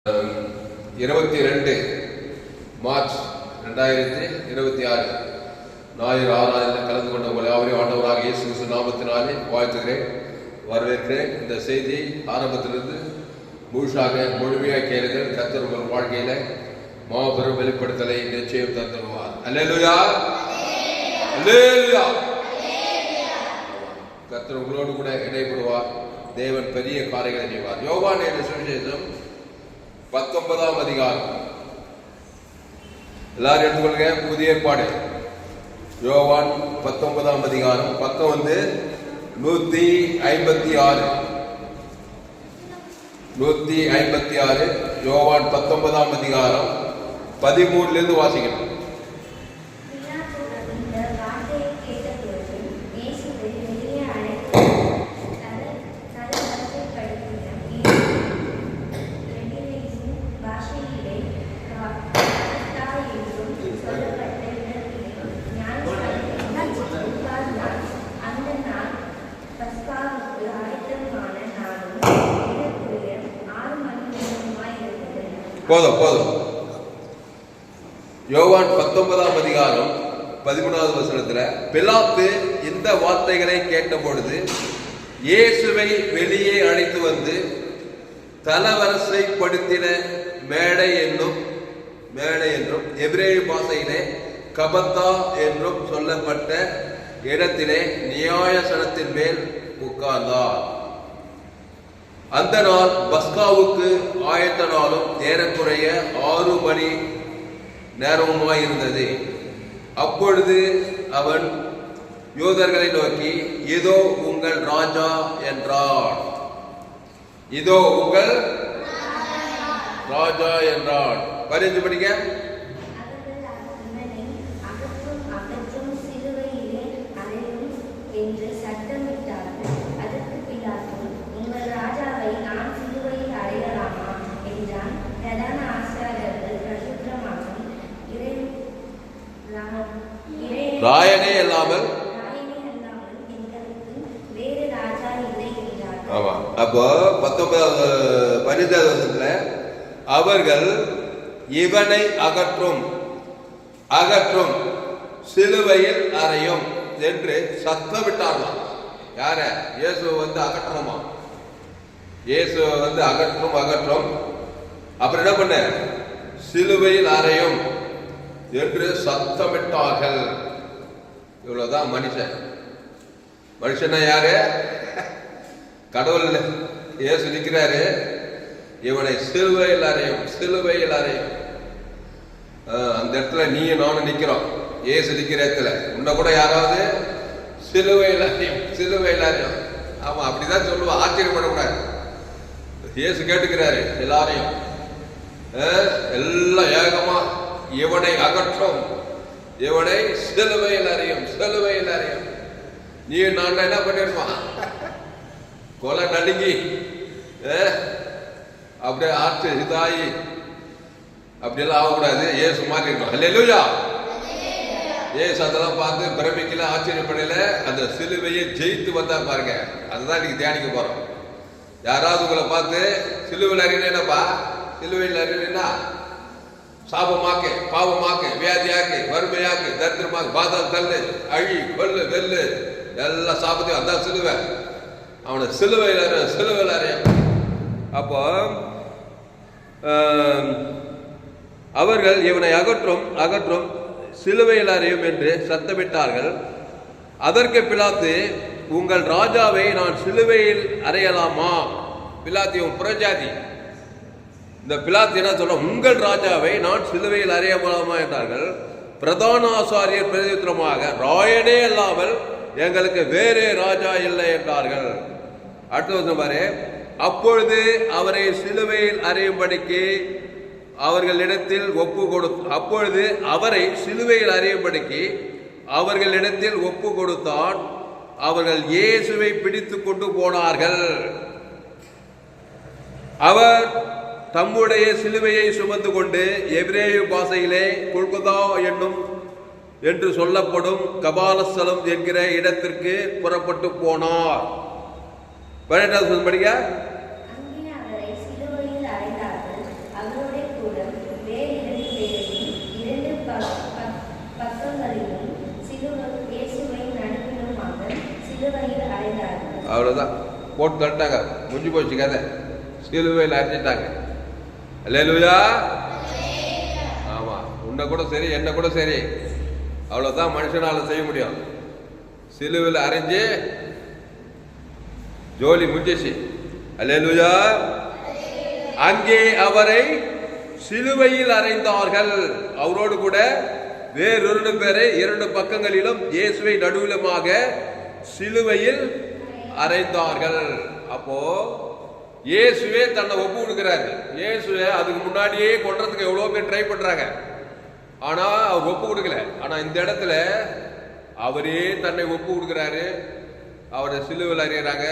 22 March 2026 ஞாயிறு ஆராதனையில் கலந்து கொண்ட உங்களை யாவரையும் ஆண்டவராக இயேசு கிறிஸ்து நாமத்தினாலே வாழ்த்துகிறேன், வரவேற்கிறேன். இந்த செய்தி ஆரம்பத்திலிருந்து முழுமையாக கேளுங்கள். கர்த்தர் உங்கள் வாழ்க்கையில மாபெரும் வெளிப்படுத்தலை நிச்சயம் தந்துடுவார். அல்லேலூயா, அல்லேலூயா. கர்த்தர் உங்களோடு கூட இடைப்படுவார். தேவன் பெரிய காரியங்களை செய்வார். யோவான் என்ற சுவிசேஷம் 19ஆம் அதிகாரம். எல்லாரும் எடுத்துக்கொள்ளுங்க. புதிய ஏற்பாடு யோவான் 19ஆம் அதிகாரம், பக்கம் 156. 156 யோவான் 19ஆம் அதிகாரம் 13 வாசிக்கணும். போதும். யோவான் 19ஆம் அதிகாரம் 13வது வசனத்துல பிலாத்து இந்த வார்த்தைகளை கேட்ட பொழுது இயேசுவை வெளியே அழைத்து வந்து தலவரிசைப்படுத்தின மேடை என்றும் எபிரேய பாஷையிலே கபத்தா என்றும் சொல்லப்பட்ட இடத்திலே நியாயாசனத்தின் மேல் உட்கார்ந்தார். அந்த நாள் பஸ்காவுக்கு ஆயத்த நாளும் ஏறக்குறைய 6 மணி நேரமுமாயிருந்தது. அப்பொழுது அவன் யூதர்களை நோக்கி, இதோ உங்கள் ராஜா என்றான். இதோ உங்கள் ராஜா என்றான். 15 படிக்க. ராயனே இல்லாமல் ஆமா. அப்போ 15வது வருஷத்துல அவர்கள் இவனை அகற்றும் சிலுவையில் அறையும் என்று சத்தமிட்டார்களாம். யார? இயேசு அகற்றணுமா? இயேசு அகற்றும். அப்புறம் என்ன பண்ண? சிலுவையில் அறையும் என்று சத்தமிட்டார்கள். இவ்வளவுதான் மனுஷனா யாரு? கடவுள் இயேசு நிற்கிறாரு. இவனை சிலுவையில் அறையும். அந்த இடத்துல நீயும் நானும் நிக்கிறோம். இயேசு நிக்கிற இடத்துல உன்ன கூட யாராவது சிலுவையில் அறையும். ஆமா, அப்படிதான் சொல்லுவான். ஆச்சரியப்படக்கூடாது. இயேசு கேட்டுக்கிறாரு எல்லாரையும், எல்லாம் ஏகமா இவனை அகற்றும், இவனை சிலுவையில் அறையும். நீ நான் என்ன பண்ணிருப்பான்? கொலை நடுங்கி அப்படியே ஆற்று இதாயி அப்படியெல்லாம் ஆகக்கூடாது. ஏசு மாதிரி இருக்கும். அல்லேலூயா. ஏசு அதெல்லாம் பார்த்து பிரமிக்கல, ஆச்சரியப்படல. அந்த சிலுவையை ஜெயித்து வந்தா பாருங்க. அதுதான் நீங்க தியானிக்க போறோம். யாராவது உங்களை பார்த்து சிலுவையில் அறியணும்ப்பா, சிலுவையில் அறியணும்னா சாபமாக்கு, பாவமாக்கு, வியாதியாக்கு, வறுமையாக்கு, தரித்திரமாக்கு, பாதாள தள்ளு, அழி, கொல்லு, வெல்லு, எல்லா சாபத்தையும் அதான் சிலுவை. அவனை சிலுவையில் அறையும். அப்போ அவர்கள் இவனை அகற்றும் சிலுவையில் அறையும் என்று சத்தமிட்டார்கள். அதற்கு பிலாத்து, உங்கள் ராஜாவை நான் சிலுவையில் அறையலாமா? பிலாத்து புறஜாதி. இந்த பிலாத்து என்ன சொல்ற? உங்கள் ராஜாவை நான் சிலுவையில் அறையலாமா என்றார்கள். பிரதான ஆசாரியர் பிரதியுத்தரமாக, ராயனே இல்லாமல் எங்களுக்கு வேறே ராஜா இல்லை என்றார்கள். அடுத்த பாரு. அப்பொழுது அவரை சிலுவையில் அறையும்படிக்கு அவர்களிடத்தில் ஒப்பு கொடுத்தான். அவர்கள் இயேசுவை பிடித்து கொண்டு போனார்கள். அவர் தம்முடைய சிலுவையை சுமந்து கொண்டு எபிரேய பாஷையிலே கொல்கொதா என்று சொல்லப்படும் கபாலஸ்தலம் என்கிற இடத்திற்கு புறப்பட்டு போனார். 12வது படிக்க. அவ்வளோதான், போட்டு தள்ளிட்டாங்க, முடிஞ்சு போச்சு கதை. சிலுவையில் அரைஞ்சிட்டாங்க. அல்லேலூயா. ஆமா, உன்னை கூட சரி என்ன கூட சரி, அவ்வளோதான் மனுஷனால செய்ய முடியும். சிலுவையில் அரைஞ்சு ஜோலி முடிஞ்சிச்சு. அல்லேலூயா. அங்கே அவரை சிலுவையில் அறைந்தார்கள். அவரோடு கூட வேறொரு பேரை 2 பக்கங்களிலும் இயேசுவை நடுவிலுமாக சிலுவையில் அறைந்தார்கள். அப்போ இயேசுவே தன்னை ஒப்பு கொடுக்கிறாரு. இயேசுவே அதுக்கு முன்னாடியே கொல்றதுக்கு எவ்வளவு பேர் ட்ரை பண்றாங்க, ஆனா அவர் ஒப்பு கொடுக்கல. ஆனா இந்த இடத்துல அவரே தன்னை ஒப்பு கொடுக்கிறாரு. அவரை சிலுவையில் அறியறாங்க.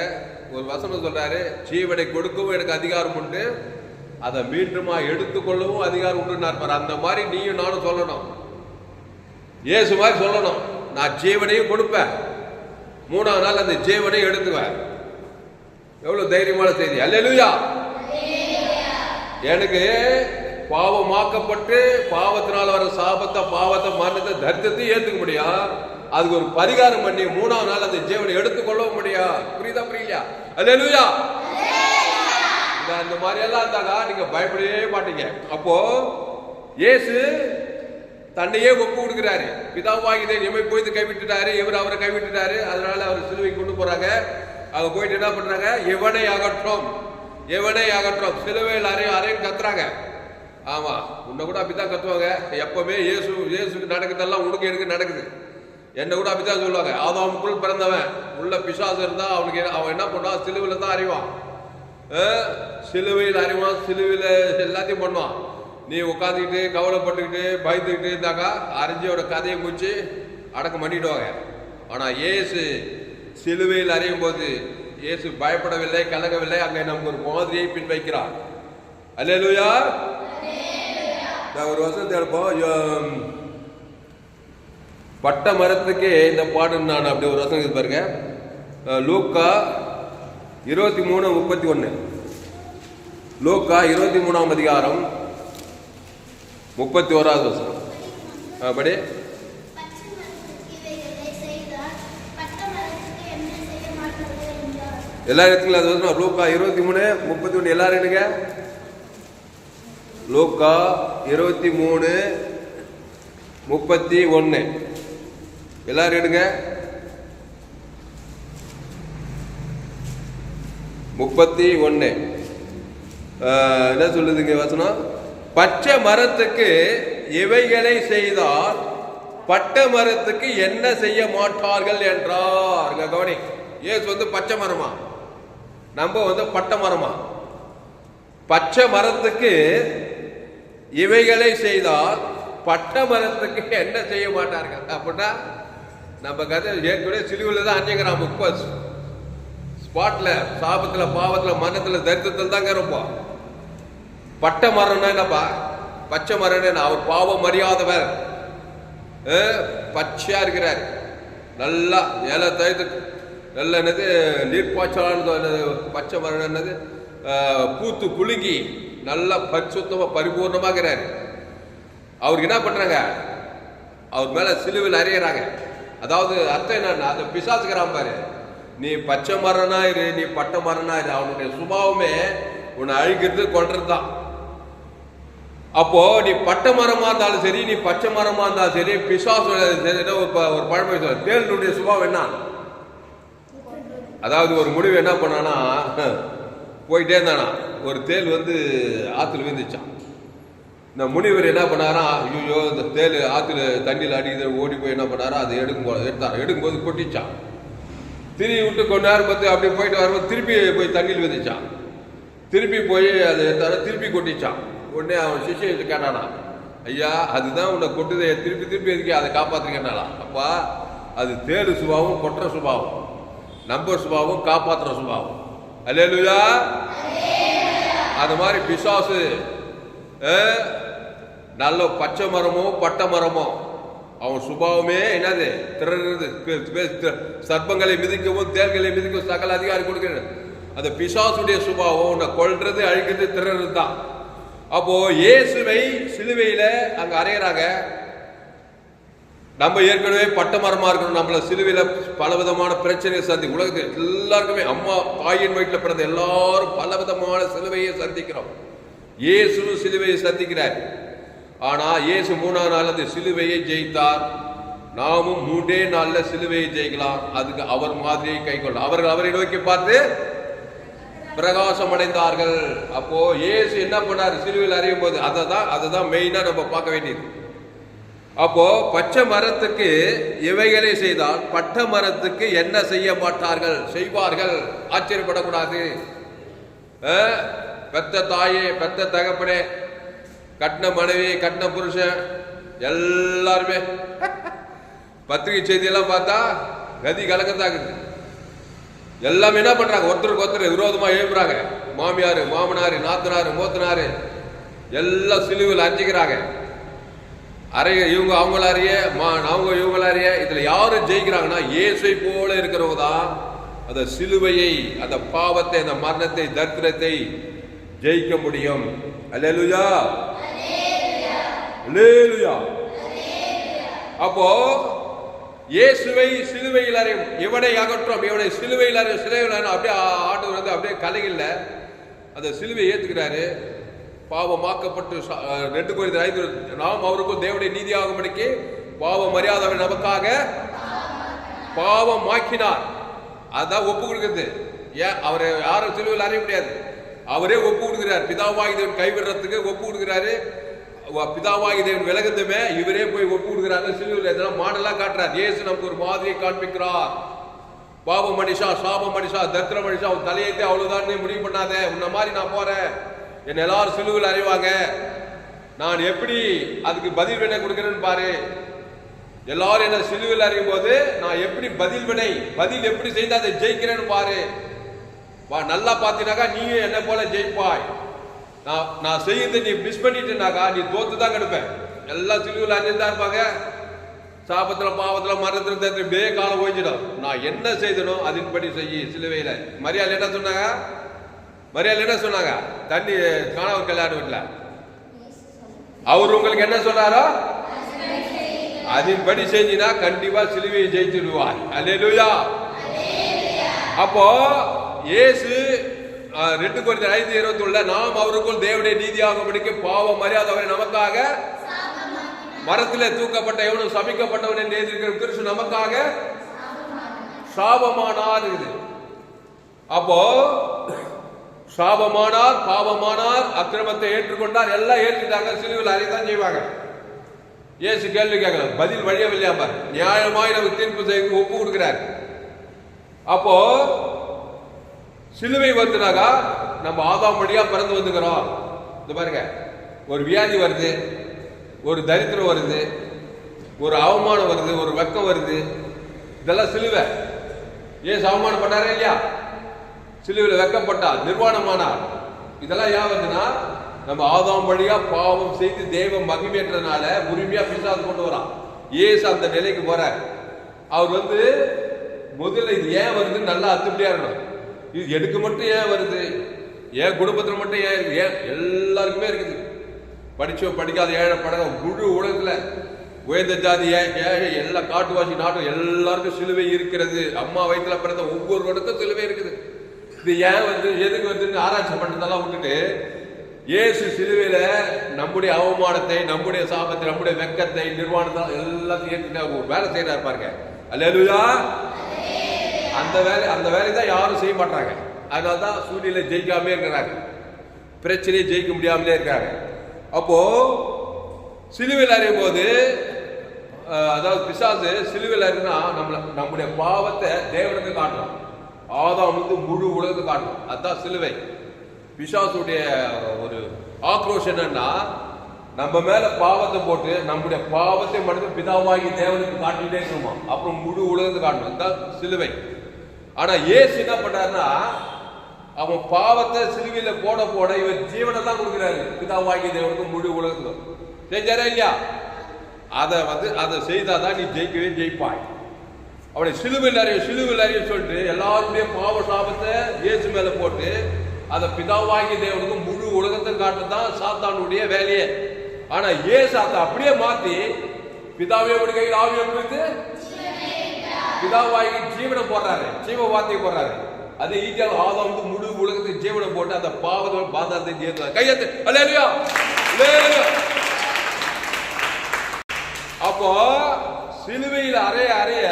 ஒரு வசனம் சொல்றாரு, ஜீவனை கொடுக்கவும் எனக்கு அதிகாரம் உண்டு, அதை மீண்டுமா எடுத்துக்கொள்ளவும் அதிகாரம் உண்டு. அந்த மாதிரி நீயும் நானும் சொல்லணும், இயேசு மாதிரி சொல்லணும். நான் ஜீவனையும் கொடுப்பேன், 3ஆம் நாள் அந்த ஜீவனையும் எடுத்துவேன். எவ்வளவு தைரியமான செய்தி. அல்லேலூயா. எனக்கு பாவமாக்கப்பட்டு பாவத்தினால் வர சாபத்தை, பாவத்தை, மரணத்தை, தரித்திரத்தை ஏத்துக்க முடியும். அதுக்கு ஒரு பரிகாரம் பண்ணி 3ஆம் நாள் அந்த ஜீவனை எடுத்துக்கொள்ளவும் முடியும். புரியுதா புரியலையா? அல்லேலூயா. இந்த மாதிரி எல்லாம் இருந்தாங்க நீங்க பயப்படவே மாட்டீங்க. அப்போ இயேசு தன்னையே ஒப்பு கொடுக்கிறாரு. பிதாவாகிதே எம்மை போய் கைவிட்டுட்டாரு, இவர் அவரை கைவிட்டுட்டாரு, அதனால அவர் சிலுவைக்கு கொண்டு போறாங்க. அவங்க போயிட்டு என்ன பண்றாங்க, எவனை அகற்றோம், எவனை அகற்றோம், சிலுவையில் அறையும் கத்துறாங்க. ஆமா, உன்னை கூட அப்படித்தான் கத்துவாங்க. எப்பவுமே இயேசுக்கு நடக்குதெல்லாம் உனக்கு எனக்கு நடக்குது. என்ன கூட அப்படித்தான் சொல்லுவாங்க. ஆதாமுக்குள் பிறந்தவன் உள்ள பிசாசு இருந்தா அவனுக்கு அவன் என்ன பண்ணுவான், சிலுவையில் தான் அறிவான். சிலுவையில் அறிவான், சிலுவையில் எல்லாத்தையும் பண்ணுவான். நீ உட்காந்துக்கிட்டு கவலைப்பட்டுக்கிட்டு பயந்துக்கிட்டு இருந்தாக்கா அறிஞ்சோட கதையை முடிச்சு அடக்கம் பண்ணிடுவாங்க. ஆனா இயேசு சிலுவையில் அறியும் போது இயேசு பயப்படவில்லை, கலங்கவில்லை. அங்கே நமக்கு ஒரு மாதிரியை பின் வைக்கிறார். அல்லேலூயா. ஒரு வருஷத்தை எடுப்போம். பட்ட மரத்துக்கு இந்த பாடு நான் அப்படி ஒரு வருஷம் பாருங்க. லூக்கா 23:31. லூக்கா 23ஆம் அதிகாரம் 31வது வசனம். படி. எல்லாரும் எடுத்துங்களா அது வசனம்? லூக்கா 23:31 எல்லாரும் எடுங்க. லூக்கா 23:31 எல்லாரும் எடுங்க. 31 என்ன சொல்லுதுங்க வசனம்? பச்சை மரத்துக்கு இவைகளை செய்தால் பட்ட மரத்துக்கு என்ன செய்ய மாட்டார்கள் என்றார். கவனி, இயேசு பச்சை மரமா, நம்ம பட்ட மரமா? பச்சை மரத்துக்கு இவைகளை செய்தால் பட்ட மரத்துக்கு என்ன செய்ய மாட்டார்கள் அப்படின்னா, நம்ம கதை ஏற்கனவே சிலுவையில் தான் அஞ்சுங்கிறான். 30 ஸ்பாட்ல சாபத்துல, பாவத்துல, மரணத்துல, தரித்திரத்துல தாங்க இருப்போம். பட்ட மரம்னா என்னப்பா? பச்சை மரம். அவர் பாவம் அறியாதவர், பச்சையா இருக்கிறார். நல்லா இலை தயத்து நல்ல என்னது நீர்ப்பாய்ச்சலானது. பச்சை மரம் என்னது? பூத்து குலுங்கி நல்லா பரிசுத்தமா பரிபூர்ணமாகிறார். அவருக்கு என்ன பண்றாங்க? அவர் மேல சிலுவையில் அறியறாங்க. அதாவது அர்த்தம் என்னன்னா, அந்த பிசாசுக்கிறான் பாரு, நீ பச்சை மரனா இரு, நீ பட்ட மரனா இரு, அவனுடைய சுபாவமே உன்னை அழிக்கிறது கொள்றது தான். அப்போ நீ பட்ட மரமா இருந்தாலும் சரி, நீ பச்சை மரமா இருந்தாலும் சரி, பிசாசு ஒரு பழமொழி சொல்ல, தேளுடைய சுபாவம் என்ன? அதாவது ஒரு முடிவு என்ன பண்ணானா, போயிட்டே இருந்தானா, ஒரு தேல் ஆத்துல விழுந்துச்சான். இந்த முனிவர் என்ன பண்ணாரா, ஐயோ இந்த தேல் ஆத்துல தண்ணியில் அடிக்குது, ஓடி போய் என்ன பண்ணாரா, அதை எடுக்கும்போது கொட்டிச்சான். திரும்பி விட்டு கொஞ்ச நேரம் பார்த்து அப்படி போயிட்டு வரும்போது திருப்பி போய் தண்ணியில் விதைச்சான். திருப்பி போய் அதை எடுத்தார திருப்பி கொட்டிச்சான். உடனே அவன் சிஷ்யன் கேட்டானா, ஐயா அதுதான் உன்னை கொட்டுதை, திருப்பி எதுக்கே அதை காப்பாற்றுக்கனாலா? அப்பா அது தேடு சுபாவம், கொட்டுற சுபாவம், நம்பர் சுபாவம், காப்பாற்றுற சுபாவம். அல்லேலூயா. அது மாதிரி பிசாசு நல்ல பச்சை மரமோ பட்ட மரமோ, அவன் சுபாவமே என்னது? திறறது, சர்ப்பங்களை மிதிக்கவும் தேர்களை மிதிக்கவும் சகல அதிகாரம் கொடுக்கிறது. அந்த பிசாசுடைய சுபாவம் உன்னை கொல்றது, அழிக்கிறது, திறறது தான். அப்போ இயேசுவை சிலுவையில அங்க அறையறாங்க. நம்ம ஏற்கனவே பட்டமரமா இருக்கணும். நம்மள சிலுவையில பலவிதமான பிரச்சனையை சந்தி உலகத்தில் எல்லாருக்குமே அம்மா தாயின் வயிற்றில் பிறந்த எல்லாரும் பலவிதமான சிலுவையை சந்திக்கிறோம். இயேசு சிலுவையை சந்திக்கிறார். ஆனா இயேசு 3ஆம் நாள் அந்த சிலுவையை ஜெயித்தார். நாமும் 3 நாள்ல சிலுவையை ஜெயிக்கலாம். அதுக்கு அவர் மாதிரியை கை கொள்ள அவர்கள் அவரை நோக்கி பார்த்து பிரகாசம் அடைந்தார்கள். அப்போ இயேசு என்ன பண்ணார்? சிலுவையில் அறியும் போது அதுதான் மெயினா நம்ம பார்க்க வேண்டியது. அப்போ பச்சை மரத்துக்கு இவைகளை செய்தால் பட்ட மரத்துக்கு என்ன செய்ய மாட்டார்கள்? செய்வார்கள். ஆச்சரியப்படக்கூடாது. பெத்த தாயே, பெத்த தகப்பனே, கட்டின மனைவி, கட்டின புருஷன் எல்லாருமே பத்திரிகை செய்தியெல்லாம் பார்த்தா கதி கலக்கத்தாக்குது. எல்லாமே என்ன பண்றாங்க? ஒருத்தருக்கு ஒருத்தர் விரோதமா எழுப்புறாங்க. மாமியாரு, மாமனாரு, நாத்தனாரு, மூத்தனாரு எல்லாம் சிலுவையில் அஞ்சிக்கிறாங்க. அறைய இவங்க அவங்களாரிய, அவங்க இவங்களாரிய. இதுல யாரு ஜெயிக்கிறாங்கன்னா இயேசுவை போல இருக்கிறவங்க தான் அந்த சிலுவையை, அந்த பாவத்தை, அந்த மரணத்தை, தரித்திரத்தை ஜெயிக்க முடியும். அல்லேலூயா, அல்லேலூயா. அப்போ இயேசுவை சிலுவையில் அறியும், இவனை அகற்றும், இவனை சிலுவையில் அறியும். சிலுவையில் அப்படியே ஆண்டவர் வந்து அப்படியே கலையில அந்த சிலுவையை ஏத்துக்கிறாரு. பாவமாக்கப்பட்டு 2 கொரிந்தியர் 5 நாம் அவருக்கும் தேவனுடைய நீதியாகும்படிக்கு பாவம் மரியாதை நமக்காக பாவம் ஆக்கினார். அதான் ஒப்பு கொடுக்குறது. ஏன் அவரை யாரும் சிலுவையில் அறிய முடியாது. அவரே ஒப்பு கொடுக்கிறார். பிதாவாகி தேவன் கைவிடுறதுக்கு ஒப்பு கொடுக்கிறாரு. பிதாவாகி தேவன் விலகுதுமே இவரே போய் ஒப்பு கொடுக்கிறாங்க. சிலுவையில் இதெல்லாம் மாடலா காட்டுறார். இயேசு நமக்கு ஒரு மாதிரியை காண்பிக்கிறார். பாவ மனுஷா, சாப மனுஷா, தரித்திர மனுஷா, அவன் தலையேற்றி அவ்வளவுதான் முடிவு பண்ணாத, உன்ன மாதிரி நான் போறேன், என்ன எல்லாரும் சிலுவையில் அறிவாங்க, நான் எப்படி அதுக்கு பதில் வினை கொடுக்கிறேன்னு பாரு. எல்லாரும் என்ன சிலுவையில் அறியும் போது நான் எப்படி பதில் எப்படி செய்து அதை ஜெயிக்கிறேன்னு பாரு. நல்லா பார்த்தீனாக்கா நீயும் என்ன போல ஜெயிப்பாய். நான் செய்யறது நீ மிஸ் பண்ணிட்டுனாக்கா நீ தோத்து தான் கெடுப்பேன். எல்லாம் சிலுவையில் அறிஞ்சுதான் இருப்பாங்க. சாபத்துல, பாவத்துல, மரணத்துல இப்படியே காலம் ஓய்ஞ்சிடும். நான் என்ன செய்தனோ அதன்படி செய்ய. சிலுவையில மரியாதை என்ன சொன்னாங்க? தண்ணி காணவர் கல்யாண வீட்டுல அவர் உங்களுக்கு என்ன சொன்னாரோ அதன்படி செஞ்சினா கண்டிப்பா சிலுவையை ஜெயிச்சுடுவார். அல்லேலூயா. அப்போ இயேசு 2 கொரிந்தியர் 5:21 நாம் அவருக்குள் தேவனுடைய நீதியாகும்படிக்கு பாவம் மரியாதை அவரை நமக்காக மரத்திலே தூக்கப்பட்ட எவனும் சபிக்கப்பட்டவன் என்று எழுதியிருக்கிற கிறிஸ்து நமக்காக சாபமானார் இருக்குது. அப்போ சாபமானார், பாவமானார், அக்கிரமத்தை ஏற்றுக்கொண்டார், எல்லாம் ஏற்றுட்டாங்க. சிலுவையில் அதைத்தான் செய்வாங்க. இயேசு கேள்வி கேட்கல, பதில் வழியவில்லையாம நியாயமாய் நமக்கு தீர்ப்பு செய்ய ஒப்பு கொடுக்கிறார். அப்போ சிலுவை வந்துனாக்கா நம்ம ஆதாம் வழியா பிறந்து வந்துக்கிறோம். இந்த பாருங்க, ஒரு வியாதி வருது, ஒரு தரித்திரம் வருது, ஒரு அவமானம் வருது, ஒரு வெக்கம் வருது, இதெல்லாம் சிலுவை. ஏன் அவமானம் பண்ணாரே இல்லையா? சிலுவையில் வெக்கப்பட்டார், நிர்வாணமானார். இதெல்லாம் ஏன் வருதுன்னா நம்ம ஆதாம் வழியா பாவம் செய்து தெய்வ மகிமேற்றனால உரிமையா பிசாசு கொண்டு வரான். ஏசு அந்த நிலைக்கு போறார். அவர் முதல்ல இது ஏன் வருதுன்னு நல்லா அத்துப்படியா இருக்கணும். இது எனக்கு மட்டும் ஏன் வருது, என் குடும்பத்துல மட்டும் ஏன் எல்லாருக்குமே இருக்குது. படிச்சோ படிக்காத ஏழை படக முழு உலகத்துல உயர்ந்த ஜாதி ஏழை எல்லா காட்டுவாசி நாட்டும் எல்லாருக்கும் சிலுவை இருக்கிறது. அம்மா வயிற்றுல பிறந்த ஒவ்வொருவருக்கும் சிலுவை இருக்குது. இது ஏன் எதுக்கு வருதுன்னு ஆராய்ச்சி பண்றதெல்லாம் விட்டுட்டு இயேசு சிலுவையில நம்முடைய அவமானத்தை, நம்முடைய சாபத்தை, நம்முடைய வெக்கத்தை, நிர்வாணத்தை எல்லாத்தையும் ஏற்றுட்டு ஒரு வேலை செய்யறாரு பாருங்க. அல்லேலூயா. அந்த வேலை தான் யாரும் செய்ய மாட்டாங்க. அதனால்தான் சூழ்நிலை ஜெயிக்காமலே இருக்கிறாங்க, பிரச்சனையை ஜெயிக்க முடியாமலே இருக்காங்க. அப்போ சிலுவையில் அறியும் போது, அதாவது பிசாசு சிலுவையில் அறினா நம்முடைய பாவத்தை தேவனுக்கு காட்டணும். ஆதாம் முழு உலகத்தை காட்டணும். அதுதான் சிலுவை. பிசாசுடைய ஒரு ஆக்ரோஷம் என்னன்னா, நம்ம மேல பாவத்தை போட்டு நம்முடைய பாவத்தை மட்டும் பிதாவாகி தேவனுக்கு காட்டிட்டே இருக்குமா, அப்புறம் முழு உலகத்தை காட்டணும். அதுதான் சிலுவை. ஆனா இயேசு என்ன பண்றாருன்னா, அவன் பாவத்தை சிலுவையில போட போட இவர் ஜீவனை தான் கொடுக்கிறாரு. பிதாவாகி தேவனுக்கு முழு உலகத்துக்கும் செஞ்சாரா இல்லையா? அதை செய்தாதான் நீ ஜெயிக்கவே ஜெயிப்பாய். அவனை சிலுவையில் அறிய சொல்லிட்டு எல்லாருடைய பாவ சாபத்தை இயேசு மேல போட்டு அதை பிதாவாகி தேவனுக்கு முழு உலகத்தை காட்டுதான் சாத்தானுடைய வேலையே. ஆனா இயேசு அதை அப்படியே மாத்தி பிதாவே உடைய கையில் ஆவியை கொடுத்து பிதாவாகி ஜீவனை போடுறாரு, ஜீவ வார்த்தையை போடுறாரு. அது ஈட்டியால் ஆதாம் வந்து முழு உலகத்துக்கு ஜீவனை போட்டு அந்த பாவத்தோட பாதாளத்தை ஜெயித்தார். கையெழுத்து அல்லேலூயா, அல்லேலூயா. அப்போ சிலுவையில் அறைய அறைய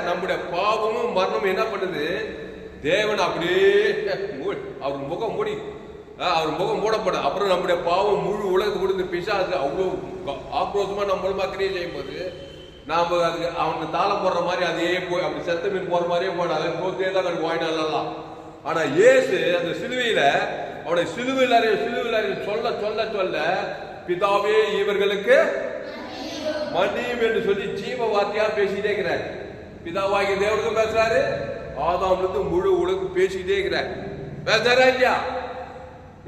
நம்முடைய பாவமும் மரணமும் என்ன பண்ணுது? தேவன் அப்படியே அவர் முகம் மூடி, அவர் முகம் மூடப்படும். அப்புறம் நம்முடைய பாவம் முழு உலகத்துக்கு கொடுத்து பிசாசு அவ்வளோ ஆக்ரோஷமா நம்ம மூலமா கிரியை செய்யும் போது நாம அதுக்கு அவனுக்கு தாளம் போடுற மாதிரி அதே போய் அப்படி செத்த மீன் போற மாதிரியே போன அதை போத்தே தான் எனக்கு வாய்னாலாம். ஆனா இயேசு அந்த சிலுவையில அவனை சிலுவையில் சொல்ல சொல்ல சொல்ல பிதாவே இவர்களுக்கு மன்னியும் என்று சொல்லி ஜீவ வார்த்தையா பேசிட்டே இருக்கிறார். பிதாவாகிய தேவனுக்கும் பேசுறாரு, ஆதாம்ல முழு உலகம் பேசிட்டே இருக்கிறார். பேசுறாரா இல்லையா?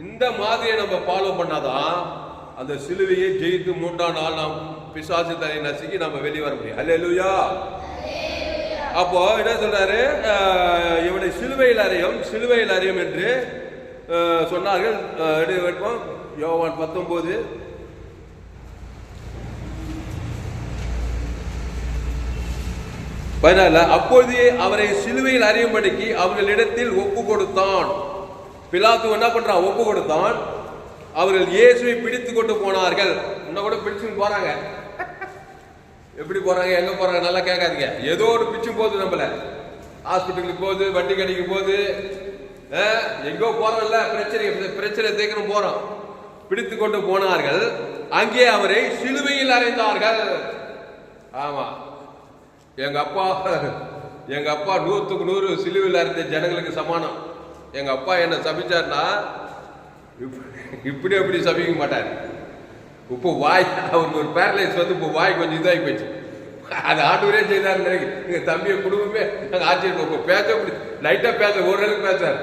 இந்த மாதிரியை நம்ம ஃபாலோ பண்ணாதான் அந்த சிலுவையை ஜெயித்து 3ஆம் நாள் நாம் பிசாசு தலை நசுக்கி நம்ம வெளியே வர முடியும். அல்லேலூயா. அப்போ என்ன சொல்றாரு? இவனை சிலுவையில் அறையும் என்று சொன்னார்கள். யோவான் 19 14. அப்பொழுது அவரை சிலுவையில் அறையும்படிக்கு அவர்களிடத்தில் ஒப்பு கொடுத்தான். பிலாத்து என்ன பண்றான்? ஒப்பு கொடுத்தான். அவர்கள் இயேசுவை பிடித்து கொண்டு போனார்கள். இன்னும் கூட பிடிச்சுன்னு போறாங்க. எப்படி போறாங்க, எங்க போறாங்க நல்லா கேட்காதீங்க. ஏதோ ஒரு பிச்சு போகுது, நம்மள ஹாஸ்பிட்டலுக்கு போகுது, வண்டி கடைக்கு போகுது, எங்கோ போறோம்ல, பிரச்சனை தேக்கணும் போறோம். பிடித்து கொண்டு போனார்கள். அங்கே அவரை சிலுவையில் அறைந்தார்கள். ஆமா, எங்க அப்பா 100க்கு 100 சிலுவையில் அறைந்த ஜனங்களுக்கு சமானம். எங்க அப்பா என்ன சபிச்சார்னா இப்படி அப்படி சபிக்க மாட்டார். இப்போ வாய் அவருக்கு ஒரு பேரலைஸ் வந்து இப்போ வாய் கொஞ்சம் இதாகி போச்சு. அது ஆண்டவரே செய்தார். எங்க தம்பிய குடும்பமே நாங்கள் ஆச்சரியம். பேச லைட்டா பேச ஓரளவுக்கு பேசுறாரு.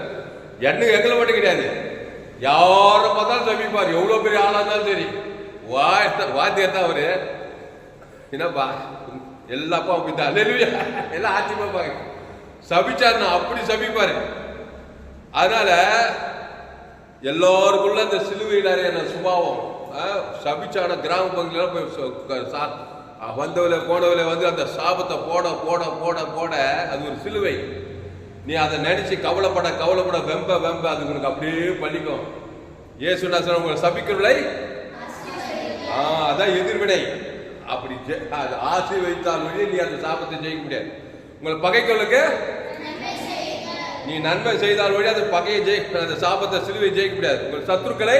எங்களை மட்டும் கிடையாது, யாரை பார்த்தாலும் சபிப்பார். எவ்வளவு பெரிய ஆளா இருந்தாலும் சரி, வாத்தியார் தான் அவரு. என்னப்பா எல்லாப்பா அப்படித்தான் அல்லேலூயா எல்லாம் ஆச்சரியமா பாக்க சபிச்சாருன்னா அப்படி சபிப்பாரு. அதனால எல்லாருக்குள்ள அந்த சிலுவையில் அறைய சுபாவம் சபிச்சான கிராம பகுதியில போய் வந்தவளை போனவளை வந்து அந்த சாபத்தை போட போட போட போட அது ஒரு சிலுவை. நீ அதை நினைச்சு கவலைப்பட வெம்ப அது உனக்கு அப்படியே பழிக்கும். இயேசுடா சொன்ன உங்களை சபிக்கிறவளை அதான் எதிர்வினை. அப்படி ஆசை வைத்தால் நீ அந்த சாபத்தை ஜெயிக்க முடியாது. உங்களை பகைகளுக்கு நீ நன்மை செய்தால் வழி அந்த பகையை அந்த சாபத்தை சிலுவை ஜெயிக்க முடியாது. உங்கள் சத்துருக்களை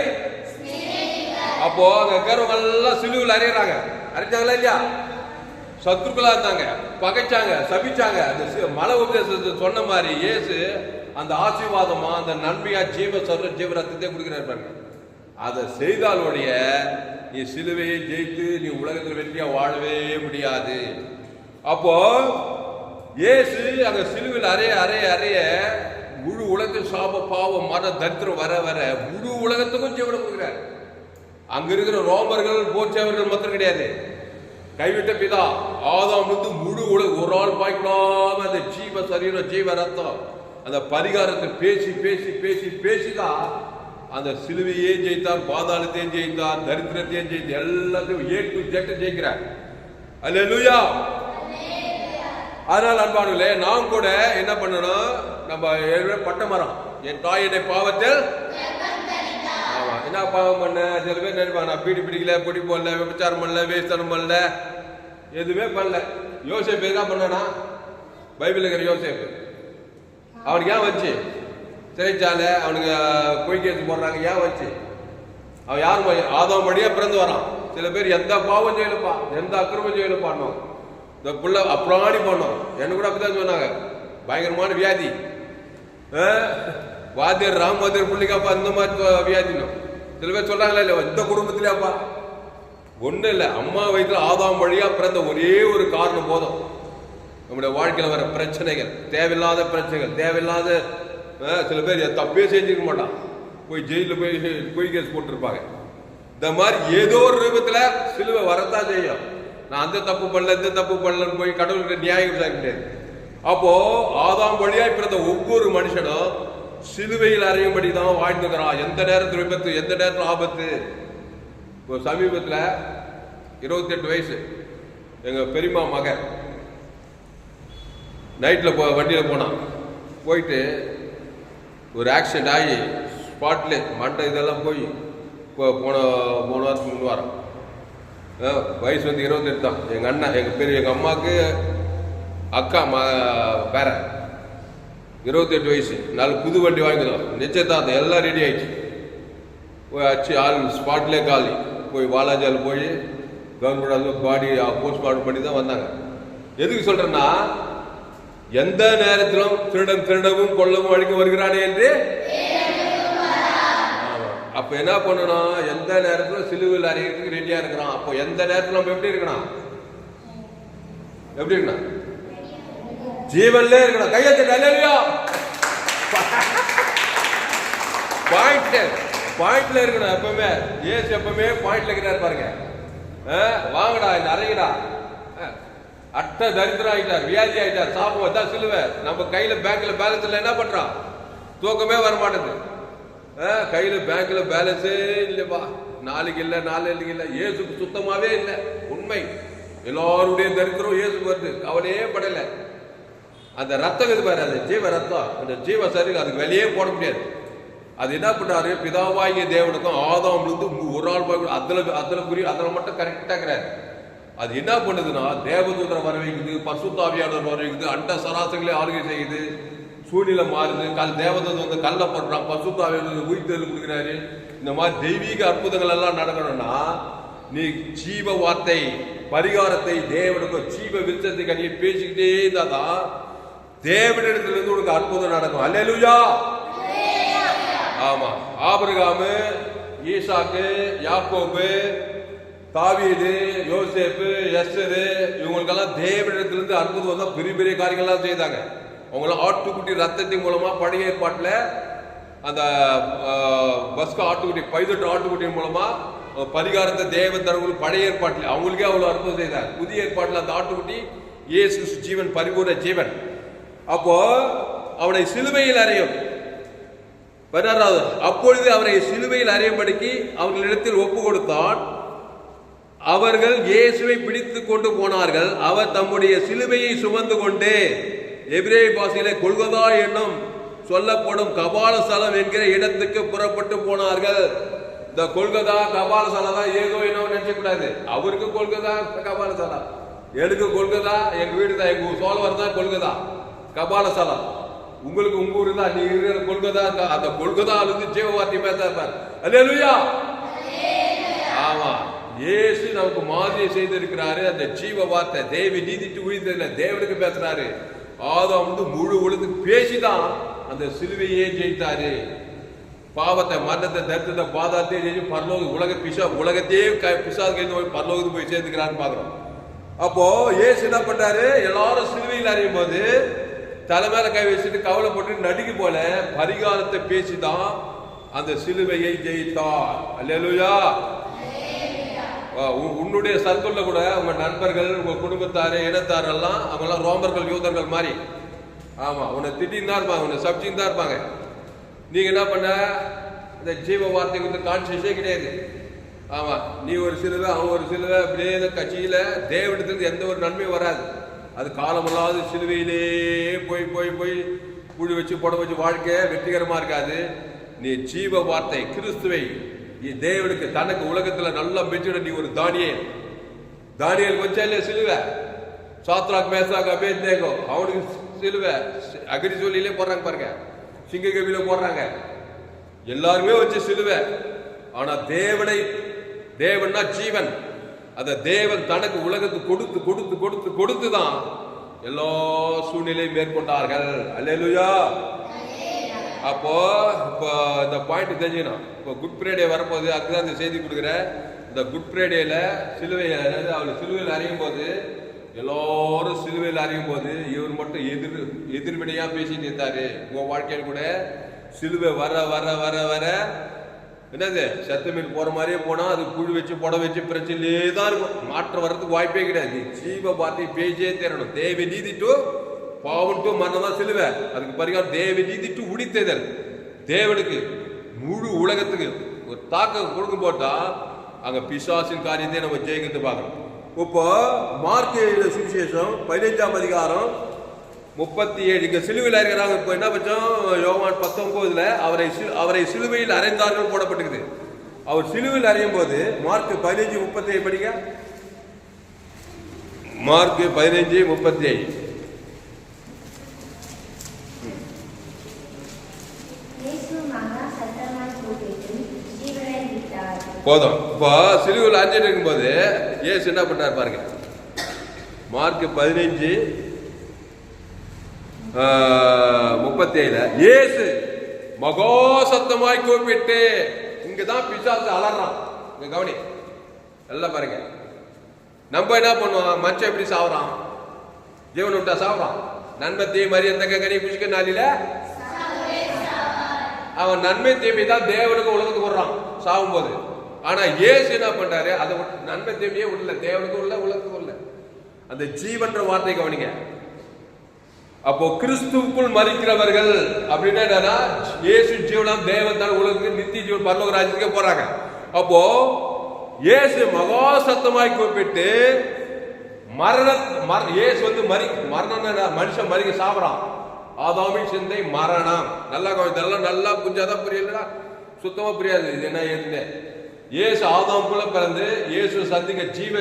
அப்போ அங்க இருக்கிறவங்க எல்லாம் சிலுவையில் அறையிறாங்க. அரைச்சாங்களா இல்லையா? சத்துருக்களா இருந்தாங்க, பகைச்சாங்க, சபிச்சாங்க. அந்த மலை உபதேசத்தை சொன்ன மாதிரி இயேசு அந்த ஆசீர்வாதமா அந்த நன்மையா ஜீவ ரத்தத்தை கொடுக்கிறாரு. அதை செய்தாலுடைய நீ சிலுவையை ஜெயித்து நீ உலகத்தில் வெற்றியா வாழவே முடியாது. அப்போ இயேசு அங்க சிலுவையில் அறைய முழு உலகத்தில் சாப பாவம் மர தரித்திரம் வர வர முழு உலகத்துக்கும் ஜீவனை கொடுக்கிறார். அங்க இருக்கிற ரோமர்கள் போர்ச்சவர்கள் மாத்திரம் கிடையாது, கைவிட்ட பிதா ஆதாம் முழு உலகம் ஒரு ஆள் பாய்க்காம அந்த ஜீவ சரீரம் ஜீவ ரத்தம் அந்த பரிகாரத்தை பேசி பேசி பேசி பேசிதான் அந்த சிலுவையே ஜெயித்தார், பாதாளத்தையும் ஜெயித்தார், தரித்திரத்தையும் ஜெயித்தார், எல்லாத்தையும் A to Z ஜெயிக்கிறார். அல்லேலூயா. அதனால் அன்பானவர்களே, நாம் கூட என்ன பண்ணணும்? நம்ம பட்ட மரம் என் தாயுடைய பாவத்தில் என்ன பாவம் பண்ண? சில பேர் நினைப்பாங்க நான் பீடி பிடிக்கல, பொடி போடல, விபச்சாரம் பண்ணல, வேஸ்தனம் பண்ணல, எதுவுமே பண்ணல. யோசேப்பு என்ன பண்ணனா? பைபிள் இருக்கிற யோசேப்பு அவனுக்கு ஏன் வச்சு சிறைச்சாலை அவனுக்கு பொய் கேஸ் போடுறாங்க? ஏன் வச்சு? அவன் யாரும் ஆதாம் படியா பிறந்து வரான். சில பேர் எந்த பாவம் செய்யலப்பா, எந்த அக்கிரமம் செய்யலப்பான்னு இந்த புள்ள அப்புறாடி பண்ணோம். என்ன கூட அப்படிதான் சொன்னாங்க, பயங்கரமான வியாதி. வாத்தியர் ராமவாத்தியர் பிள்ளைக்காப்பா இந்த மாதிரி வியாதினும் சில பேர் சொல்றாங்களா இல்ல? இந்த குடும்பத்திலேப்பா ஒண்ணு இல்லை, அம்மா வயிற்றுல ஆதாம் வழியா பிறந்த ஒரே ஒரு காரணம் போதும். நம்முடைய வாழ்க்கையில வர பிரச்சனைகள், தேவையில்லாத பிரச்சனைகள், தேவையில்லாத சில பேர் தப்பே செஞ்சிருக்க மாட்டான், போய் ஜெயிலில் போய் பொய் கேஸ் போட்டிருப்பாங்க. இந்த மாதிரி ஏதோ ஒரு ரூபத்துல சிலுவை வரத்தான் செய்யும். நான் அந்த தப்பு பண்ணல இந்த தப்பு பண்ணலன்னு போய் கடவுளுக்கு நியாயம் விசாரிக்க முடியாது. அப்போ ஆதாம் வழியாய் பிறந்த ஒவ்வொரு மனுஷனும் சிலுவையில் அறையும்படி தான் வாழ்ந்துக்கிறான். எந்த நேரத்தில் விபத்து, எந்த நேரத்தில் ஆபத்து. இப்போ சமீபத்தில் 28 வயசு எங்கள் பெரியம்மா மகன் நைட்டில் வண்டியில் போனான். போயிட்டு ஒரு ஆக்சிடெண்ட் ஆகி ஸ்பாட்லே மண்டை இதெல்லாம் போய் போன வாரத்துக்கு 3 வாரம். வயசு 28 தான். எங்கள் அண்ணன் எங்கள் அம்மாவுக்கு அக்கா பேர 28 வயசு. 4 புது வண்டி வாங்கிதான். நிச்சயதார்த்தம் எல்லாம் ரெடி ஆயிடுச்சு. போய் ஆச்சு ஆள் ஸ்பாட்லேயே காலி. போய் வாலாஜால் போய் கவர்மெண்ட் பாடி போஸ்ட்மார்ட்டம் பண்ணி தான் வந்தாங்க. எதுக்கு சொல்றேன்னா, எந்த நேரத்திலும் திருடவும் கொல்லவும் அழிக்க வருகிறானே என்று. அப்ப என்ன பண்ணணும், எந்த நேரத்திலும் சிலுவையில் அறையிறதுக்கு ரெடியா இருக்கிறான். அப்போ எந்த நேரத்தில் நம்ம எப்படி இருக்கணும், ஜீவன்ல இருக்கணும். கையெழுத்து பாயிண்ட்ல இருக்கணும். எப்பவுமே ஏசு எப்பவுமே பாயிண்ட்ல இருக்கிறாரு பாருங்க. வாங்கடா நிறையடா. அட்ட தரித்திரம் ஆயிட்டார், வியாதி ஆயிட்டார், சாப்பிடுவோம் தான் சிலுவை. நம்ம கையில பேங்க்ல பேலன்ஸ் இல்லை, என்ன பண்றோம், தூக்கமே வர மாட்டேது. கையில பேங்க்ல பேலன்ஸே இல்லைப்பா, நாளைக்கு இல்லை நாளைக்கு இல்லை. ஏசுக்கு சுத்தமாவே இல்லை. உண்மை, எல்லாருடைய தரித்திரம் ஏசுக்கு வருது, கவலையே படலை. அந்த ரத்தம் இது பாரு, அந்த ஜீவ ரத்தம், அந்த ஜீவ சரீரம், அதுக்கு வெளியே போட முடியாது. அது என்ன பண்ணாரு, பிதாவாகிய தேவனுக்கும் ஆதாம்லேருந்து ஒரு ஆள் அதில் மட்டும் கரெக்டாக இருக்கிறாரு. அது என்ன பண்ணுதுன்னா, தேவதூதரை வர வைக்குது, பரிசுத்த ஆவியானவர் வர வைக்குது, அண்ட சராசரிகளே ஆளுகை செய்யுது, சூழ்நிலை மாறுது. தேவதூதர் வந்து கல்ல போடுறான், பரிசுத்த ஆவியானவர் உயிர்த்தெழுந்து கொடுக்குறாரு. இந்த மாதிரி தெய்வீக அற்புதங்கள் எல்லாம் நடக்கணும்னா, நீ ஜீவ வார்த்தை பரிகாரத்தை தேவனுக்கும் ஜீவ விருட்சத்தை கனியை பேசிக்கிட்டே இருந்தாதான் தேவனிடத்திலிருந்து உனக்கு அற்புதம் நடக்கும். அல்லேலூயா. ஆமா, ஆபிரகாமு, ஈசாக்கு, யாக்கோபு, தாவீது, யோசேப்பு, எஸ்தரு, இவங்களுக்கெல்லாம் தேவனிடத்திலிருந்து அற்புதம் வந்தா பெரிய பெரிய காரியங்கள்லாம் செய்தாங்க. அவங்களாம் ஆட்டுக்குட்டி ரத்தத்தின் மூலமா பழைய ஏற்பாட்டில் அந்த பஸ்க ஆட்டுக்குட்டி, பைதட்டு ஆட்டுக்குட்டியின் மூலமா பரிகாரத்தை தேவன் தரவங்களுக்கு பழைய ஏற்பாட்டில் அவங்களுக்கே அவ்வளவு அற்புதம் செய்தார். புதிய ஏற்பாட்டில் அந்த ஆட்டுக்குட்டி இயேசு ஜீவன், பரிபூர்ண ஜீவன். அப்போ அவனை சிலுவையில் அறையும் 16வது, அப்பொழுது அவரை சிலுவையில் அறையும்படிக்கு அவர்களிடத்தில் ஒப்பு கொடுத்தான். அவர்கள் இயேசுவை பிடித்து கொண்டு போனார்கள். அவர் தம்முடைய சிலுவையை சுமந்து கொண்டு எபிரேய பாஷையிலே கொல்கதா என்னும் சொல்லப்படும் கபாலஸ்தலம் என்கிற இடத்துக்கு புறப்பட்டு போனார்கள். இந்த கொல்கதா கபாலஸ்தலம் தான் ஏதோ என்ன நினைச்ச கூடாது. அவருக்கு கொல்கதா கபாலஸ்தலம், எனக்கு கொல்கதா எங்க வீடு தான், எங்க சோழவர் தான் கொல்கதா கபாலஸ்தலம். உங்களுக்கு உங்க ஊரு தான், நீங்க இருக்கிற கொல்கதா. அந்த கொல்கதால இருந்து ஜீவ வார்த்தை பேசார். அல்லேலூயா. ஆமா, இயேசு நமக்கு மாதிரி செய்திருக்கிறாரு. அந்த ஜீவ வார்த்தை தேவ நீதிட்டு உயிர்த்தல தேவனுக்கு பேசுறாரு. ஆதாம் வந்து முழு உலகத்துக்கு பேசிதான் அந்த சிலுவையே ஜெயித்தாரு. பாவத்தை, மரணத்தை, தரித்திரத்தை, பாதாத்தையே ஜெயிச்சு பரலோக உலகத்தையே பிசாது பரலோகத்துக்கு போய் சேர்ந்துக்கிறான்னு பாக்குறோம். அப்போ இயேசு என்ன பண்றாரு, எல்லாரும் சிலுவையில் அறியும் போது தலைமையில கை வச்சுட்டு கவலைப்பட்டு நடிக்கு போல பரிகாரத்தை பேசிதான் அந்த சிலுவையை ஜெயித்தார். அல்லேலூயா. உன்னுடைய சர்க்கிள்ல கூட உங்க நண்பர்கள், உங்க குடும்பத்தாரு, இனத்தாரெல்லாம் அவங்கெல்லாம் ரோமர்கள், யூதர்கள் மாதிரி. ஆமா, உன்னை திட்டின்னு தான் இருப்பாங்க, உன்னை சப்ஜின்னு தான் இருப்பாங்க. நீங்க என்ன பண்ண, இந்த ஜீவ வார்த்தை வந்து கான்சியஸே கிடையாது. ஆமா, நீ ஒரு சிலுவை, அவன் ஒரு சிலுவை, அப்படியே கட்சியில தேவனிடத்திலிருந்து எந்த ஒரு நன்மையும் வராது. அது காலமில்லாத சிலுவையிலே போய் போய் போய் புழு வச்சு புட வச்சு வாழ்க்கை வெற்றிகரமா இருக்காது. நீ ஜீவ வார்த்தை கிறிஸ்துவை தேவனுக்கு தனக்கு உலகத்துல நல்லா மெச்சிட. நீ ஒரு தானியல் வச்சா இல்லையா சிலுவை, சாத்ராக், மேசாக், அபேத்நேகோ அவனுக்கு சிலுவை அக்னி ஜுவாலையிலே போடுறாங்க பாருங்க, சிங்க கவியில போடுறாங்க, எல்லாருமே வச்சு சிலுவை. ஆனா தேவன்னா ஜீவன். அந்த தேவன் தனக்கு உலகத்துக்கு கொடுத்து கொடுத்து கொடுத்து கொடுத்துதான் எல்லா சூழ்நிலையும் மேற்கொண்டார்கள். அல்லேலூயா. அப்போ இப்போ இந்த பாயிண்ட் தெரிஞ்சுக்கணும். இப்போ குட் ஃப்ரைடே வரப்போகுது, அதுதான் இந்த செய்தி கொடுக்குறேன். இந்த குட் ஃப்ரைடேல அவர் சிலுவையில் அறியும் போது, எல்லாரும் சிலுவையில் அறியும் போது இவர் மட்டும் எதிர்வினையா பேசிட்டு இருந்தாரு. உங்க வாழ்க்கையில் கூட சிலுவை வர வர வர வர என்னது, சத்த மீன் போற மாதிரியே போனா அது புழு வச்சு புட வச்சு பிரச்சனையே தான் இருக்கும். மாற்றம் வர்றதுக்கு வாய்ப்பே கிடையாது. ஜீவ வார்த்தை பேச்சே தேரணும். தேவ நீதி டு பாவம் டு மரணம் தான் சிலுவை. அதுக்கு பரிகாரம் தேவ நீதி டு உடித்தேதல். தேவனுக்கு முழு உலகத்துக்கு ஒரு தாக்கம் கொடுக்க போட்டா அங்க பிசாசின் காரியத்தை நம்ம ஜெயிக்கிறது பார்க்கணும். இப்போ மார்க் சுவிசேஷம் 15ஆம் அதிகாரம் 37 இங்க சிலுவையில் இருக்கிறாங்க. இப்போ என்ன பட்சம் யோவான் 19 அவரை சிலுவையில் அறைந்தார்கள் போடப்பட்டிருக்குது. அவர் சிலுவையில் அறையும் போது மார்க் 15:37 படிங்க. மார்க் 15:37. போதும். இப்போ சிலுவையில் அறைஞ்சிட்டு இருக்கும்போது இயேசு என்ன பண்ணார் பாருங்க. மார்க் 15:37 இயேசு மகா சத்தமாய் கூப்பிட்டு, இங்கதான் பிசாசு அலறான். இங்க கவனி, எல்லாம் பாருங்க. நம்ம என்ன பண்ணுவோம்? மனுஷன் எப்படி சாவுறான்? ஜீவன் விட்டா சாவுறான். நன்மை தீமை அறியத்தக்க கனி புசிக்க நாளில அவன் நன்மை தீமை தான் தேவனுக்கு உலகத்துக்கு விடுறான் சாவும் போது. ஆனா இயேசு என்ன பண்றாரு? அதை நன்மை தீமையே விடல, தேவனுக்கு உள்ள உலகத்துக்கு உள்ள அந்த ஜீவன்ற வார்த்தை கவனிங்க. அப்போ கிறிஸ்துவுக்குள் மரிக்கிறவர்கள் அப்படின்னா என்னன்னா, இயேசு ஜீவனம் தேவன் தான் உலகத்துக்கு நித்திய ஜீவன் பரலோக ராஜ்யத்துக்கே போறாங்க. அப்போ இயேசு மகா சத்தமாய் கூப்பிட்டு இயேசு வந்து மரணம், மனுஷன் மறிக்க சாப்பிடான். ஆதாமின் சிந்தை மரணம். நல்லா இதெல்லாம் நல்லா புரிஞ்சாதான் புரியலன்னா சுத்தமா புரியாது. இது என்ன ஏதுன்னு இயேசு ஆதாமுக்குள்ள பிறந்து இயேசு சந்திக்க ஜீவ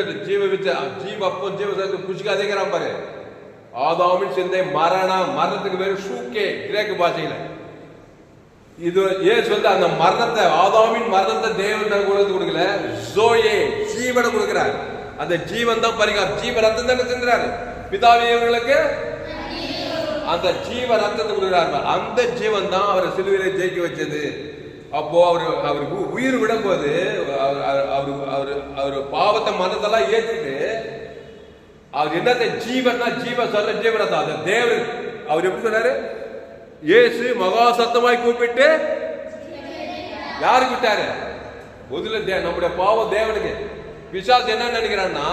வித்த ஜீவ அப்போ ஜீவ சந்தி புசிக்காதேங்கிறான் பாரு. ஆதாமின் சிந்தை மரணம். மரணத்துக்கு பேரு ஷூக்கே கிரேக்கு பாஷையில. இது இயேசு வந்து அந்த மரணத்தை, ஆதாமின் மரணத்தை தேவன் கொடுக்கல, ஜோயே ஜீவனை கொடுக்கிறார். அந்த ஜீவன் தான் பரிகாரம். ஜீவ ரத்தம் தானே செஞ்சாரு பிதாவே இவர்களுக்கு, அந்த ஜீவ ரத்தத்தை கொடுக்கிறார். அந்த ஜீவன் தான் அவரை சிலுவையில ஜெயிக்க வச்சது. அப்போ அவருக்கு உயிர் விடும் போது அவர் பாவத்தை மனதெல்லாம் ஏற்றிட்டு அவர் என்னத்தை ஜீவன்னா ஜீவ சொல்ல ஜீவனத்தை அந்த தேவன் அவர் எப்படி சொன்னாரு? இயேசு மகா சத்தமாய் கூப்பிட்டு யாருக்கு விட்டாரு? முதல்ல நம்முடைய பாவம் தேவனுக்கு. பிசாசு என்ன நினைக்கிறான்னா,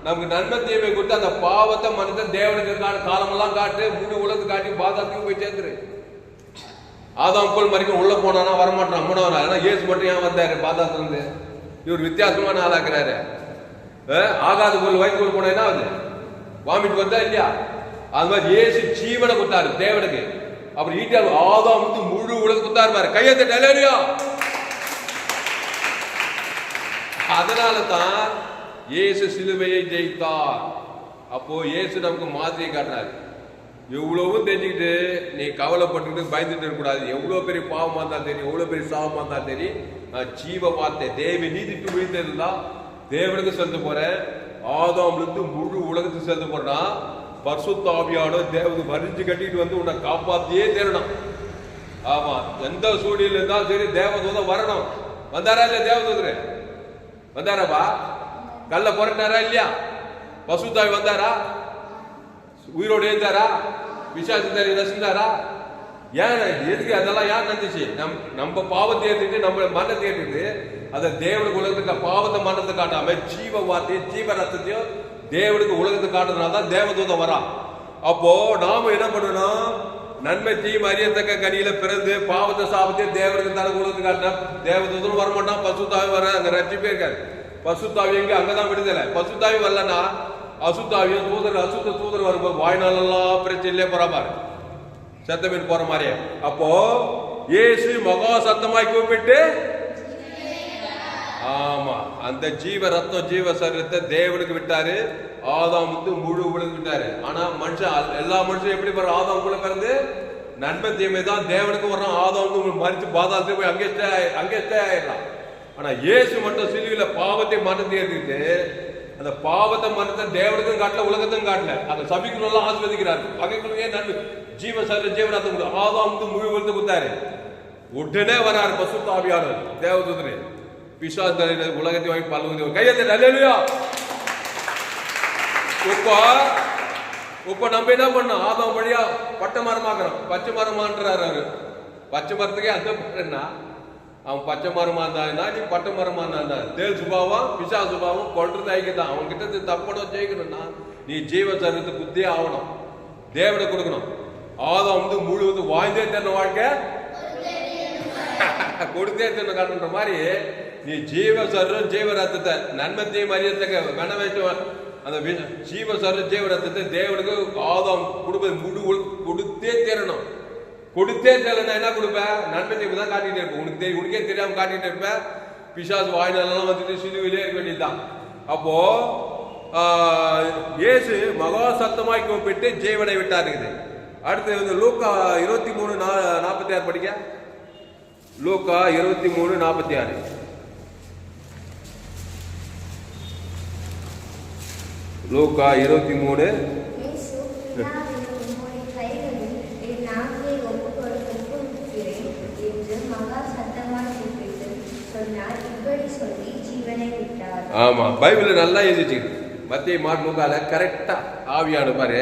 நமக்கு நன்மை தீமை கொடுத்து அந்த பாவத்தை மனதை தேவனுக்கு காலமெல்லாம் காட்டு, முழு உலகத்து காட்டி பாதாளத்துக்கு போய் சேர்ந்துரு. ஆதாம் போல் மறிக்கும் உள்ள போனானா வரமாட்டான், மூணவனா. ஏன்னா இயேசு மட்டும் ஏன் வந்தாரு பாதாளத்துல இருந்து? இவர் வித்தியாசமான ஆளாக்குறாரு. ஆகாத போல் வயிற்றுக்குள் போனா என்ன ஆகுது? வாமிட் வந்தா இல்லையா? அது மாதிரி இயேசு ஜீவனை கொடுத்தாரு தேவனுக்கு. அப்புறம் ஈட்டார் ஆதாம் வந்து முழு உலகத்துக்கு கொடுத்தாரு பாரு. கையெழுத்து டெலிவரியா. அதனால தான் இயேசு சிலுவையை ஜெயித்தார். அப்போ இயேசு நமக்கு மாதிரியை காட்டினார். எவ்வளவும் தெரிஞ்சுக்கிட்டு நீ கவலைப்பட்டுக்கிட்டு பயந்துட்டு இருக்கக்கூடாது. எவ்வளோ பெரிய பாவமா இருந்தாலும் தெரியும், எவ்வளோ பெரிய சாபமா இருந்தாலும் தெரியும், நான் ஜீவ வார்த்தை தேவ நீதிக்கு விழுந்ததுன்னா தேவனுக்கு செலுத்த போறேன். ஆதாம்லேருந்து முழு உலகத்துக்கு செலுத்த போறேன்னா பரிசுத்த ஆவியோட தேவனுக்கு வரிஞ்சு கட்டிட்டு வந்து உன்னை காப்பாத்தியே தேரணும். ஆமா, எந்த சூழ்நிலை இருந்தாலும் சரி தேவதூதன் வரணும். வந்தாரா இல்லையா? தேவதூதர் வந்தாராப்பா? கல்ல புரட்டாரா இல்லையா? பசுத்தாவி வந்தாரா? உயிரோடு எழுந்தாரா? விசாரிச்சு ரசிந்தாரா? ஏன் எதுக்கு அதெல்லாம் ஏன் நடந்துச்சு? நம்ம பாவத்தை ஏற்றிட்டு நம்ம மரணத்தை ஏற்றிட்டு அதை தேவனுக்கு உலகத்துக்கு பாவத்தை மரணத்தை காட்டாம ஜீவ வார்த்தையும் ஜீவ ரத்தத்தையும் தேவனுக்கு உலகத்தை காட்டுறதுனால தான் தேவதூதம் வரான். அப்போ நாம என்ன பண்ணணும்? நன்மை தீமை அறியத்தக்க கனியில பிறந்து பாவத்தை சாபத்தையும் தேவனுக்கு தனக்கு உலகத்துக்கு காட்டினா தேவதூதரும் வரமாட்டான், பசுத்தாவி வர அங்க ரட்சிப்பே இருக்காரு. பசுத்தாவி எங்க? அங்கதான் விடுதலை. பசுத்தாவி வரலன்னா அசுத்தாவியும் அசுத்த தூதர் வரும்போது வாய்நாளெல்லாம் பிரச்சனையிலே போறாரு, சத்தமீன் போற மாதிரியே. அப்போ இயேசு மகா சத்தமாய் கூப்பிட்டு, ஆமா, அந்த ஜீவ ரத்தம் ஜீவ சரீரத்தை தேவனுக்கு விட்டாரு. ஆதாம் வந்து முழு உலகம் விட்டாரு. ஆனா மனுஷன், எல்லா மனுஷனும் எப்படி போற? ஆதாம் கூட பிறந்து நன்மை தீமை தான் தேவனுக்கு வர்றான். ஆதாம் வந்து மறிச்சு பாதாளத்துக்கு போய் அங்கே ஸ்டே ஆயிடலாம். ஆனா இயேசு மட்டும் சிலுவையில பாவத்தை மரணத்தை ஏற்றிட்டு அந்த பாவத்தை மரணத்தை தேவனுக்கும் காட்டல, உலகத்துக்கும் காட்டல. அந்த சபிக்குள்ள ஆஸ்வதிக்கிறார். பகைக்குள்ளே நன்மை ஜீவ சரீர ஜீவராத்தம் ஆதாம் வந்து முழு உலகத்தை கொடுத்தாரு. உடனே வராரு பசுத்த ஆவியானவர் தேவதூதரே. பிசாசு உலகத்தை வாங்கி பல்லுங்க கையெழுத்து அல்லேலூயா. இப்ப நம்ம என்ன பண்ணோம்? ஆதாம் வழியா பட்டை மரமாக்குறோம். பச்சை மரமான்றாரு அவரு. பச்சை மரத்துக்கே அந்த பட்டன்னா அவன் பச்சை மரமா இருந்தா நீ பட்டை மரமா இருந்தா தேல் சுபாவம் பிசா சுபாவம் கொள்றது ஐக்கியதான். அவன் கிட்ட தப்படம் ஜெயிக்கணும்னா நீ ஜீவ சரீரத்தை புத்தியே ஆகணும், தேவனை கொடுக்கணும். ஆதாம் வந்து முழு வாழ்ந்தே தன்ன வாழ்க்கை கொடுத்தே தன்ன காட்டுன்ற மாதிரி நீ ஜீவ சர்வம் ஜீவ ரத்தத்தை நன்மத்தையும் அறியத்தக்க வென வைத்து அந்த ஜீவ சர்வம் ஜீவ ரத்தத்தை தேவனுக்கு ஆதாம் கொடுப்பது முழு கொடுத்தே தேரணும். கொடுத்தே தேரணும். என்ன கொடுப்ப? நன்மத்தையும் தான் காட்டிகிட்டே இருப்பேன். உனக்கே தெரியாம காட்டிகிட்டே இருப்பேன். பிசாசு வாயினெல்லாம் வந்துட்டு சிலுவையிலே இருக்க வேண்டியதுதான். அப்போ இயேசு மகா சத்தமாய் கூப்பிட்டு ஜீவனை விட்டாருக்குது. அடுத்து வந்து லூக்கா 23:46 படிக்க. லூக்கா 23:46. லூக்கா 23. ஆமா, பைபிள் நல்லா எழுதிச்சு. மத்திய மார்க் லூக்கால கரெக்டா ஆவியான பாரு.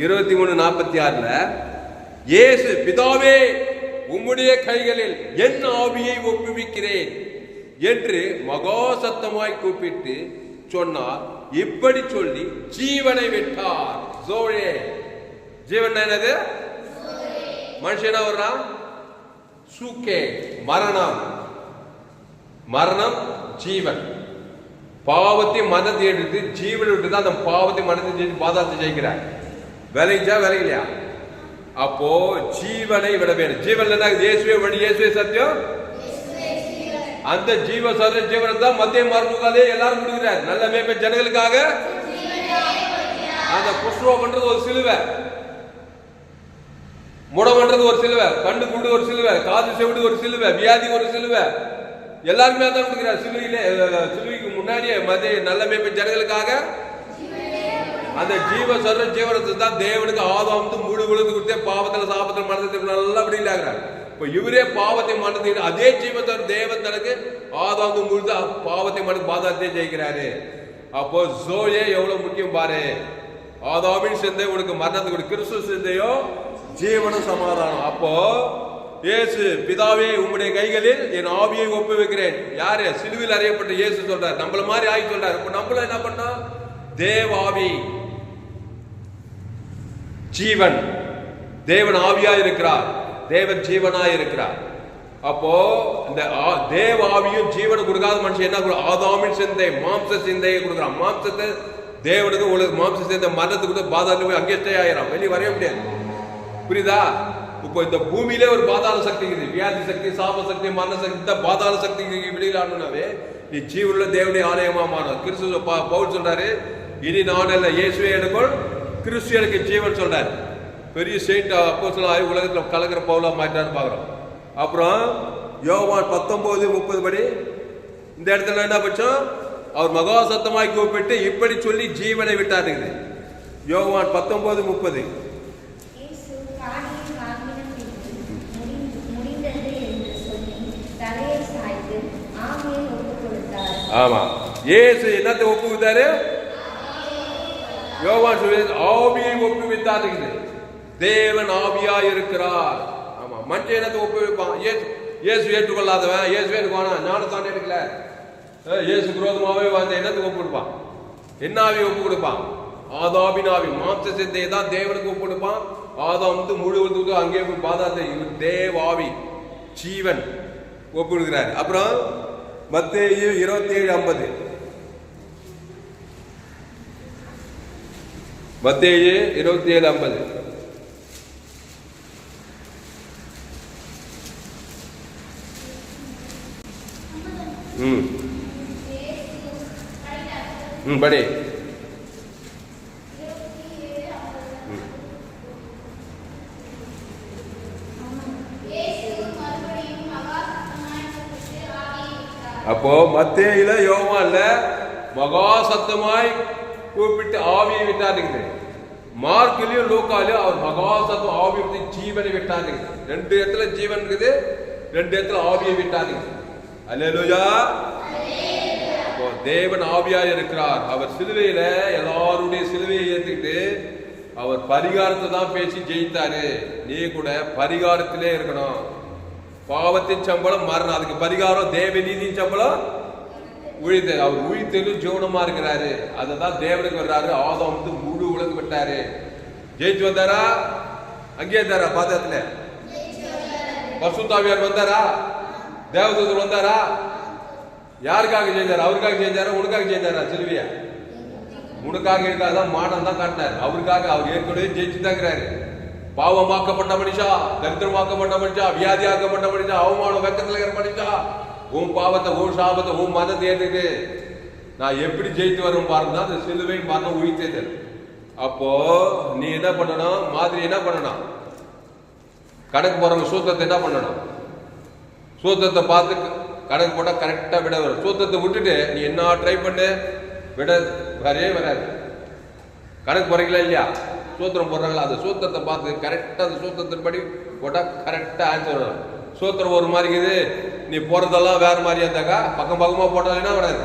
23:46 இயேசு பிதாவே உம்முடைய கைகளில் என் ஆவியை ஒப்புவிக்கிறேன் என்று மகா சத்தமாய் கூப்பிட்டு சொன்னார். இப்படி சொல்லி ஜீவனை விட்டார். ஜோரே ஜீவன் என்னது? மனுஷனா வர்றான் சூக்கே மரணம். மரணம் ஜீவன். பாவத்தை மனத்தை எடுத்து ஜீவனை விட்டு தான் அந்த பாவத்தை மனத்தை ஜெயிச்சு பாதாளத்தை ஜெயிக்கிறார். விளைஞ்சா விளையிலையா? அப்போ ஜீவனை விட வேண்டும். ஜீவன் என்ன? இயேசுவே வழி, இயேசுவே சத்தியம். அந்த ஜீவ சர்வ ஜீவனை தான் மத்திய மார்க்காலே எல்லாரும் கொடுக்கிறார். நல்ல மேய்ப்ப ஜனங்களுக்காக அந்த குஷ்ரோகம் பண்றது ஒரு சிலுவை, முடம் பண்றது ஒரு சிலுவை, கண்ணு குண்டு ஒரு சிலுவை, காது செவிடு ஒரு சிலுவை, வியாதி ஒரு சிலுவை, எல்லாருமே தான் கொடுக்கிறார். சிலுவைக்கு முன்னாடியே மத்திய நல்ல மேய்ப்ப ஜனங்களுக்காக அந்த ஜீவ சர்வ ஜீவனத்தை தான் தேவனுக்கு ஆதாம் முழு விழுந்து கொடுத்தே பாவத்துல சாபத்துல மனத்தை நல்லா விடுகிறார். இப்ப இவரே பாவத்தை மனத்தை அதே ஜீவத்தோட தேவன் தனக்கு ஆதாம் முழுது பாவத்தை மனது பாதாளத்தை ஜெயிக்கிறாரு. அப்போ ஜோயே எவ்வளவு முக்கியம் பாரு. ஆதாமின் சிந்தை உனக்கு மரணத்தை கொடு, கிறிஸ்து சிந்தையோ ஜீவனும் சமாதானம். அப்போ இயேசு பிதாவே உம்முடைய கைகளில் என் ஆவியை ஒப்புவிக்கிறேன். யாரு? சிலுவையில் அறியப்பட்ட இயேசு சொல்றாரு. நம்மள மாதிரி ஆகி சொல்றாரு. இப்ப நம்மள என்ன பண்ணோம்? தேவாவி ஜீவன், தேவன் ஆவியா இருக்கிறார், தேவன் ஜீவனா இருக்கிறார். அப்போ இந்த தேவ ஆவியும் ஜீவனை கொடுக்காத மனுஷன் என்ன? ஆதாமின் சிந்தை மாம்ச சிந்தையை கொடுக்குறான். மாம்சத்தை தேவனுக்கு உலக மாம்ச சிந்தை மரணத்துக்கு பாதாள போய் அங்கே ஸ்டே ஆயிரும், வெளியே வரைய முடியாது. புரியுதா? இப்போ இந்த பூமியிலே ஒரு பாதாள சக்தி இருக்குது. வியாதி சக்தி, சாப சக்தி, மரண சக்தி. இந்த பாதாள சக்தி வெளியிலானவே நீ ஜீவனுள்ள தேவனுடைய ஆலயமா மாறும். கிறிஸ்து பவுல் சொல்றாரு, இனி நான் அல்ல இயேசுவே எனக்குள் கிறிஸ்து எனக்கு ஜீவன் சொல்றாரு. பெரிய செயின்ட் அப்போஸ்தலனாய் உலகத்துல கலக்கிற பவுலா மாட்டான்னு பாக்குறோம். அப்புறம் யோவான் 19:30 படி இந்த இடத்துல என்ன பட்சம்? அவர் மகா சத்தமாய் கூப்பிட்டு இப்படி சொல்லி ஜீவனை விட்டாரு. யோவான் 19:30. ஆமா, இயேசு என்னத்தை ஒப்புவித்தாரு? யோவான் ஆவியை ஒப்புவித்தாரு. தேவன் ஆவியா இருக்கிறார். ஆமா, மற்ற என்னத்தை ஒப்புவிப்பான்? இயேசு ஏற்றுக்கொள்ளாதவன், இயேசு எனக்கு வேணாம், ஞானத்தானே எடுக்கல, இயேசு விரோதமாவே வந்த என்னத்துக்கு ஒப்பு கொடுப்பான்? என்ன ஆவி ஒப்பு கொடுப்பான்? ஆதாமின் ஆவி, மாம்ச சிந்தையை தான் தேவனுக்கு ஒப்பு கொடுப்பான். ஆதாம் முழுவதுக்கு அங்கே பாதாத்தை தேவ ஆவி ஜீவன் ஒப்பு கொடுக்கிறார். அப்புறம் மத்தேயு 27:50. மத்தேயு 27:50. படி. அப்போ மத்தேயுல யோவான்ல மகா சத்தமாய் கூப்பிட்டு ஆவியை விட்டாருங்க. மார்க்லயும் லூக்காலயும் அவர் மகா சத்தம் ஆவி விட்டு ஜீவனை விட்டாருங்க. 2 இடத்துல ஜீவன் இருக்குது, 2 இடத்துல ஆவியை விட்டாருங்க. அல்லேலூயா. அப்போ தேவன் ஆவியா இருக்கிறார். அவர் சிலுவையில எல்லாருடைய சிலுவையை ஏத்துக்கிட்டு அவர் பரிகாரத்தை தான் பேசி ஜெயித்தாரு. நீ கூட பரிகாரத்திலே இருக்கணும். பாவத்தின் சம்பளம் மரணம், அதுக்கு பரிகாரம் தேவ நீதியின் சம்பளம் உழித்து. அவர் உழித்தலும் ஜீவனமா இருக்கிறாரு. அததான் தேவனுக்கு வர்றாரு. ஆதாம் முழு உலகம் விட்டாரு. ஜெயிச்சு வந்தாரா? அங்கே இருந்தாரா? பாதத்துல பசுத்தாவியார் வந்தாரா? தேவதூதர் வந்தாரா? யாருக்காக செஞ்சாரு? அவருக்காக செஞ்சாரா உனக்காக செஞ்சாரா? சிலுவையா உனக்காக இருக்காதான், மானம் தான் காட்டினார். அவருக்காக அவர் ஏற்கனவே ஜெயிச்சு தாங்கிறாரு. பாவமாக்கப்பட்ட மனுஷா, தரித்திரமாக்கப்பட்ட மனுஷா, வியாதியாக்கப்பட்ட மனுஷா, அவமானம் வெக்கத்துல இருக்கிற மனுஷா, உன் பாவத்தை உன் சாபத்தை உன் மதத்தை ஏற்றுக்கு நான் எப்படி ஜெயித்து வரும் பாருங்க. அந்த சிலுவை மரணம் உயிர்த்தது. அப்போ நீ என்ன பண்ணணும்? மாதிரி என்ன பண்ணணும்? கணக்கு போறவங்க சூத்திரத்தை என்ன பண்ணணும்? சூத்திரத்தை பார்த்து கணக்கு போட்டா கரெக்டா விட வரும். சூத்திரத்தை விட்டுட்டு நீ என்ன ட்ரை பண்ணு, விட வரவே வராது. கணக்கு போறீங்களா இல்லையா? சூத்திரம் போடுறாங்களா? அந்த சூத்திரத்தை பார்த்து கரெக்டா அந்த சூத்திரத்தின் படி போட்டா கரெக்டா ஆன்சர் வரும். சூத்திரம் ஒரு மாதிரி இருக்குது, நீ போறதெல்லாம் வேற மாதிரியா இருந்தாக்கா பக்கம் பக்கமா போட்டாலும் வராது,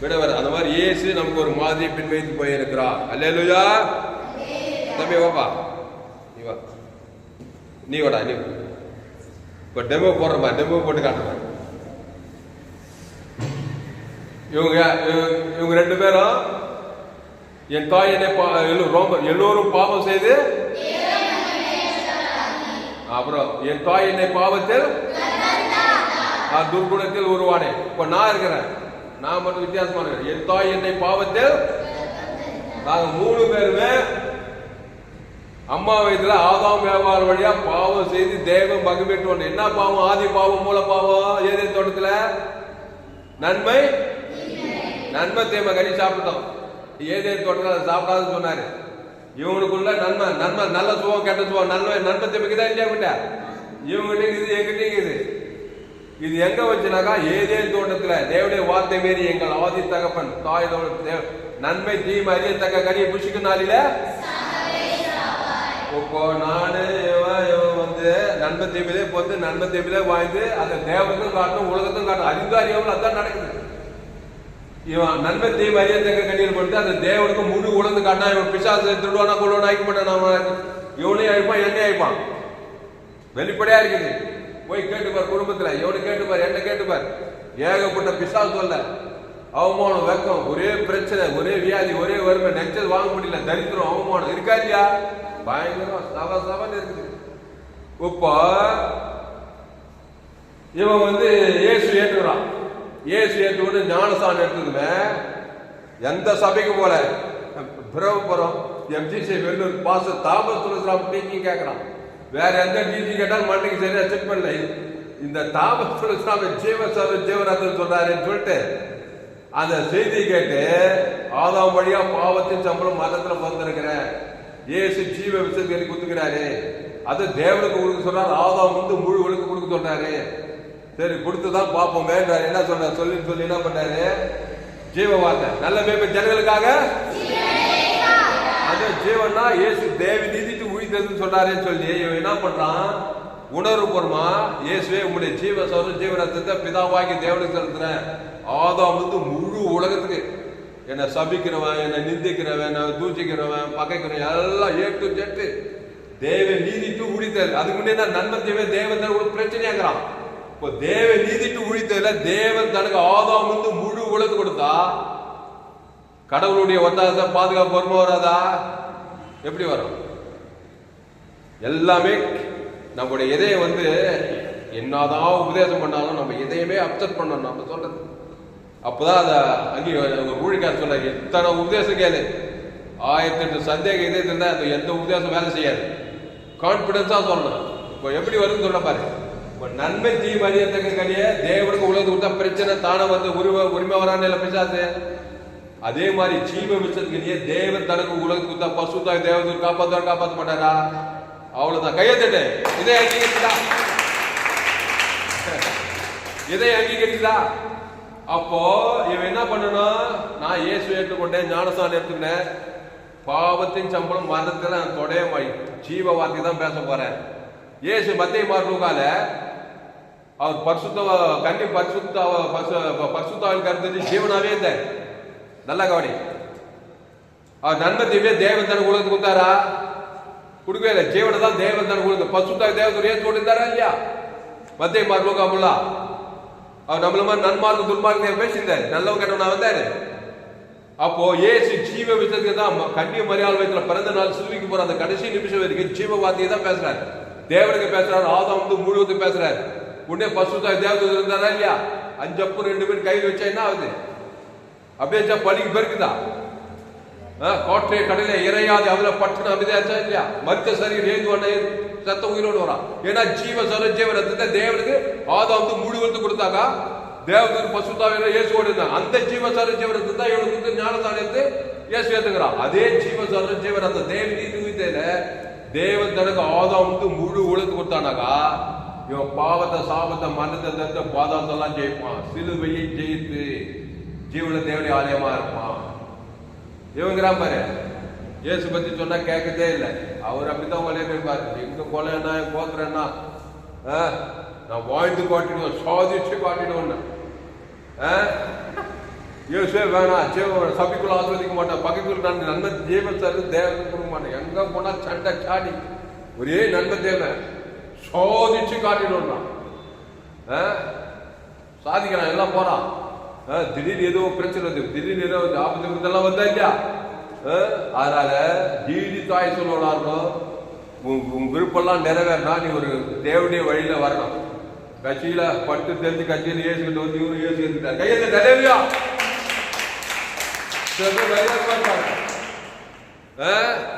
விட வராது. அந்த மாதிரி இயேசு நமக்கு ஒரு மாதிரி பின் வைத்து போயிருக்கிறார். அல்லேலூயா. தம்பி வாப்பா, நீ வா, நீ வாடா, நீ இப்ப டெமோ போடுறப்பா, டெமோ போட்டு காட்டுறேன். இவங்க ரெண்டு பேரும் என் தாய் என்னை எல்லோரும் பாவம் செய்து, அப்புறம் என் தாய் என்னை பாவத்தில் துர்குணத்தில் உருவானேன். இப்ப நான் இருக்கிறேன், நான் மட்டும் வித்தியாசமா இருக்கிறேன். என் தாய் என்னை பாவத்தில், நாங்க 3 பேருமே அம்மா வயதுல ஆதாம் வியாபார வழியா பாவம் செய்து தேவன் பகுபெற்று. என்ன பாவம்? ஆதி பாவம், மூல பாவம். ஏதேன் தோட்டத்துல நன்மை தீமை கனி சாப்பிட்டோம். ஏதேன் தோட்டத்துல அதை சாப்பிடாதுன்னு சொன்னாரு. இவங்களுக்குள்ள நன்மை நல்ல சுகம் கெட்ட சுகம் நன்மை தீமைக்கு தான் இல்லையா விட்டா? இவங்கிட்ட இருக்குது, எங்கிட்ட இருக்குது. இது எங்க வச்சுனாக்கா ஏதேன் தோட்டத்துல தேவனுடைய வார்த்தை மீறி எங்கள் ஆதி தகப்பன் தாய் நன்மை தீமை அறியத்தக்க கனியை புஷிக்கு நாளில. இப்போ நானு வந்து நன்மை தீமையிலே போட்டு நன்மை தீமையிலே வாழ்ந்து அதை தேவனுக்கும் காட்டும் உலகத்துக்கும் காட்டும். அறிந்து அறியாமல் அதான் நடக்குது. இவன் நன்மை தீமை அறியத்தக்க கனியில் போட்டு அந்த தேவனுக்கு முழு உலகத்து காட்டினா இவன் பிசாசு திருடுவானா கொள்வானா ஆய்க்க மாட்டான். இவனையும் அழிப்பான், என்னையும் அழிப்பான். வெளிப்படையா இருக்குது. போய் கேட்டுப்பார், குடும்பத்துல எவனு கேட்டுப்பார், என்ன கேட்டுப்பார். ஏகப்பட்ட பிசாசு சொல்ல, அவமானம், வெக்கம், ஒரே பிரச்சனை, ஒரே வியாதி, ஒரே வறுமை, நெச்சது வாங்க முடியல, தரித்திரம், அவமானம் இருக்கா இல்லையா? பயங்கரம் சவன் இருக்குது. இப்போ இவன் வந்து இயேசு ஏற்றுக்கிறான். இயேசு ஏற்றுக்கிட்டு ஞானஸ்தானம் எடுத்துக்குமே. எந்த சபைக்கு போல பிரபுபுரம் எம்ஜிசி வெள்ளூர் பாச தாமஸ் துளசிராம் டீச்சிங் கேட்கறான். வேற எந்த டீச்சிங் கேட்டாலும் மண்டைக்கு சரியா செக் பண்ணல. இந்த தாமஸ் துளசிராம் ஜீவராஜன் சொல்றாருன்னு சொல்லிட்டு அந்த செய்தி கேட்டு ஆதாம் வழியா பாவத்தின் சம்பளம் மதத்துல வந்திருக்கிறேன். இயேசு ஜீவ விஷயத்தை கொடுத்துக்கிறாரு. அது தேவனுக்கு கொடுக்க சொல்றாரு. ஆதாம் வந்து முழு ஒழுக்கு கொடுக்க சொல்றாரு. சரி கொடுத்துதான் பார்ப்போம் வேண்டாரு. என்ன சொல்றாரு சொல்லி என்ன பண்ணாரு? ஜீவ வார்த்தை நல்ல மேம்பு ஜனங்களுக்காக. அது ஜீவன்னா இயேசு தேவி நீதிட்டு உயிர்த்ததுன்னு சொல்றாருன்னு சொல்லி இவன் என்ன பண்றான்? உணர்வு பூர்வமா இயேசுவே உங்களுடைய ஜீவ சோதனை ஜீவரத்தை பிதாவாகி தேவனுக்கு செலுத்துறேன். ஆதாம் வந்து முழு உலகத்துக்கு என்னை சபிக்கிறவன், என்னை நிந்திக்கிறவன், என்னை தூச்சிக்கிறவன், பகைக்கிறவன் எல்லாம் ஏட்டு ஜெட்டு தேவ நீதிட்டு உழித்தல். அதுக்கு முன்னே நன்மை தேவை தேவன் தான் ஒரு பிரச்சனையாங்கிறான். இப்போ தேவ நீதிட்டு உழித்தல தேவன் தனக்கு ஆதாம் வந்து முழு உலகத்து கொடுத்தா கடவுளுடைய ஒத்தாசை பாதுகாப்பு வருமா வராதா? எப்படி வரும்? எல்லாமே நம்முடைய இதயம் வந்து என்னதான் உபதேசம் பண்ணாலும் நம்ம இதயமே அப்செட் பண்ணணும். நம்ம சொல்றது அப்பதான் அதை அங்கே ஊழிக்கார் சொல்றாரு, இத்தனை உபதேசம் கேளு, 1008 சந்தேகம் இதயத்தில் இருந்தா அந்த எந்த உபதேசம் வேலை செய்யாது. கான்பிடன்ஸா சொல்லணும். இப்போ எப்படி வருதுன்னு சொல்ல பாரு. இப்போ நன்மை தீமை அறியத்தக்க கனியை தேவனுக்கு உலகத்துக்கு கொடுத்தா பிரச்சனை தானே வந்து உரிமை வரான்னு இல்லை பிசாசு. அதே மாதிரி ஜீவ விஷயத்துக்கு தேவன் தனக்கு உலகத்துக்கு கொடுத்தா பசுத்தாய் தேவதூர் காப்பாற்ற மாட்டாரா? அவ்வளவுதான். கையத்தட்டு இதை அங்கீகரிக்குதா? இதை அங்கீகரிக்குதா? அப்போ இவன் என்ன பண்ணணும்? நான் இயேசு ஏற்றுக்கொண்டேன், ஞானஸ்தானம் எடுத்துக்கினேன், பாவத்தின் சம்பளம் மரணத்துல நான் தொடைய ஜீவ வார்த்தை தான் பேச போறேன். இயேசு மத்திய மார்க்கால அவர் பரிசுத்தாவின் கருத்து ஜீவனாவே இருந்தார். நல்லா கவனி. அவர் நன்மை தீமையை தேவன் தனக்கு உலகத்துக்கு கொடுத்தாரா? கொடுக்கவே இல்லை. ஜீவனை தான் தேவன் தனக்கு கொடுத்து பரிசுத்தாவி தேவன் ஏற்று கொடுத்தாரா இல்லையா? மத்திய மார்க்கா அவர் நம்மள மாதிரி நன்மார்க்கு துன்மார்க்கு பேசியிருந்தாரு, நல்லவங்க கேட்டவனா வந்தாரு. அப்போ ஏசு ஜீவ விஷயத்துக்கு தான் கன்னிய மரியாதை வயதுல பிறந்த நாள் சிலுவைக்கு போற அந்த கடைசி நிமிஷம் வரைக்கும் ஜீவ வார்த்தையை தான் பேசுறாரு. தேவனுக்கு பேசுறாரு, ஆதாம் வந்து முழுவதும் பேசுறாரு. உடனே பசுத்தாய் தேவதூதர் இருந்தாரா இல்லையா? 5 அப்பம் 2 பேர் கையில் வச்சா என்ன ஆகுது? அப்படியே வச்சா பலிக்கு பெருக்குதா? கோட்டையை கடலை இறையாது அதுல பட்டுன்னு அமைதியாச்சா இல்லையா? மருத்த சரீரம் ஏந்து சத்த உயிரோடு வரான். ஏன்னா ஜீவ சரஜீவ ரத்தத்தை தேவனுக்கு ஆதாம் முழு வந்து கொடுத்தாக்கா தேவனுக்கு பசுத்தாவில இயேசுவோடு இருந்தாங்க. அந்த ஜீவ சரஜீவ ரத்தத்தை தான் இவனுக்கு ஞானத்தானத்து இயேசு ஏத்துக்கிறான். அதே ஜீவ சரஜீவ ரத்தம் தேவனி நிமித்தையில தேவன் தனக்கு ஆதாம் முழு உலகத்து கொடுத்தானாக்கா இவன் பாவத்தை சாபத்தை மரணத்தை பாதாளத்தெல்லாம் ஜெயிப்பான். சிலுவையை ஜெயித்து ஜீவன தேவனுடைய ஆலயமா இருப்பான். இவங்கிறான் பாரு, இயேசு பத்தி சொன்னா கேட்கதே இல்லை. அவர் அப்படித்தான் உங்களே இருப்பாரு. எங்க கொலை என்ன கோத்திரம் என்ன, நான் வாழ்ந்து காட்டிடுவேன், சாதிச்சு காட்டிடுவேன். இயேசுவே வேணாம், சபைக்குள்ள ஆஸ்வதிக்க மாட்டேன், பகைக்குள்ள நான் நன்மை ஜீவன் சார் தேவன் கொடுக்க மாட்டேன். எங்க போனா சண்டை சாடி ஒரே நன்மை தேவன் சாதிச்சு காட்டிடுவான். சாதிக்கிறான், எல்லாம் போறான். திடீர்னு ஏதோ பிரச்சனை வந்து, திடீர்னு ஏதோ ஆபத்து எல்லாம் வந்தா இல்லையா? அதனால ஜீடி தாய் சொல்லணும், உன் விருப்பம்லாம் நிறைவேறினா நீ ஒரு தேவனுடைய வழியில வரணும். கட்சியில பட்டு தெரிஞ்சு கட்சியில ஏசுகிட்டு வந்து இவரு ஏசு எடுத்துட்டார் கையில நிறையா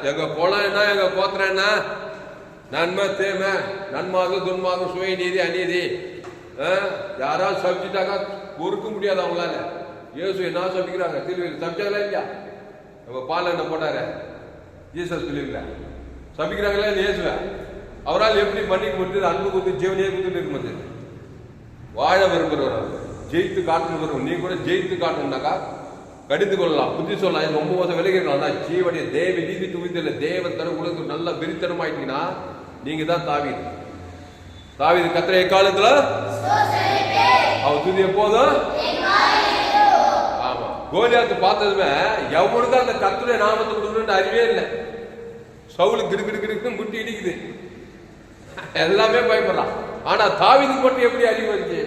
எங்க குளம் என்ன, எங்க கோத்திரம் என்ன, நன்மை தேமை, நன்மாகும் துன்மாகும், சுய நீதி அநீதி, யாராவது சபிச்சுட்டாக்கா பொறுக்க முடியாது அவங்களால. இயேசு என்ன சபிக்கிறாங்க, திருவிழா சபிச்சாங்களா இல்லையா? நம்ம பால் என்ன போட்டாரு ஜீசஸ் பிலிம்ல சபிக்கிறாங்களா இல்லை இயேசுவ? அவரால் எப்படி மன்னிக்க முடியுது? அன்பு கொடுத்து ஜீவனையே கொடுத்துட்டு இருக்க முடியுது. வாழ விரும்புகிறவர், ஜெயித்து காட்டணும் வரும். நீ கூட ஜெயித்து காட்டணும்னாக்கா கடிந்து கொள்ளலாம், புத்தி சொல்லலாம், ரொம்ப மோசம் விலகிடலாம். ஜீவனைய தேவ நீதி துவிதில்லை தேவன் தர உங்களுக்கு நல்ல வெறித்தனம் ஆயிட்டீங்கன்னா நீங்க தான் தாவீது. தாவீது கர்த்தருடைய காலத்துல அவர் துதி எப்போதும். ஆமா, கோலியாத்து பார்த்ததுமே எவனுக்கு அந்த கர்த்தருடைய நாமத்தை கொடுக்கணும்னு அறிவே இல்லை. சவுலு கிடுக்கிடுக்கு முட்டி இடிக்குது, எல்லாமே பயப்படுறான். ஆனா தாவீதுக்கு மட்டும் எப்படி அறிவு வந்துச்சு?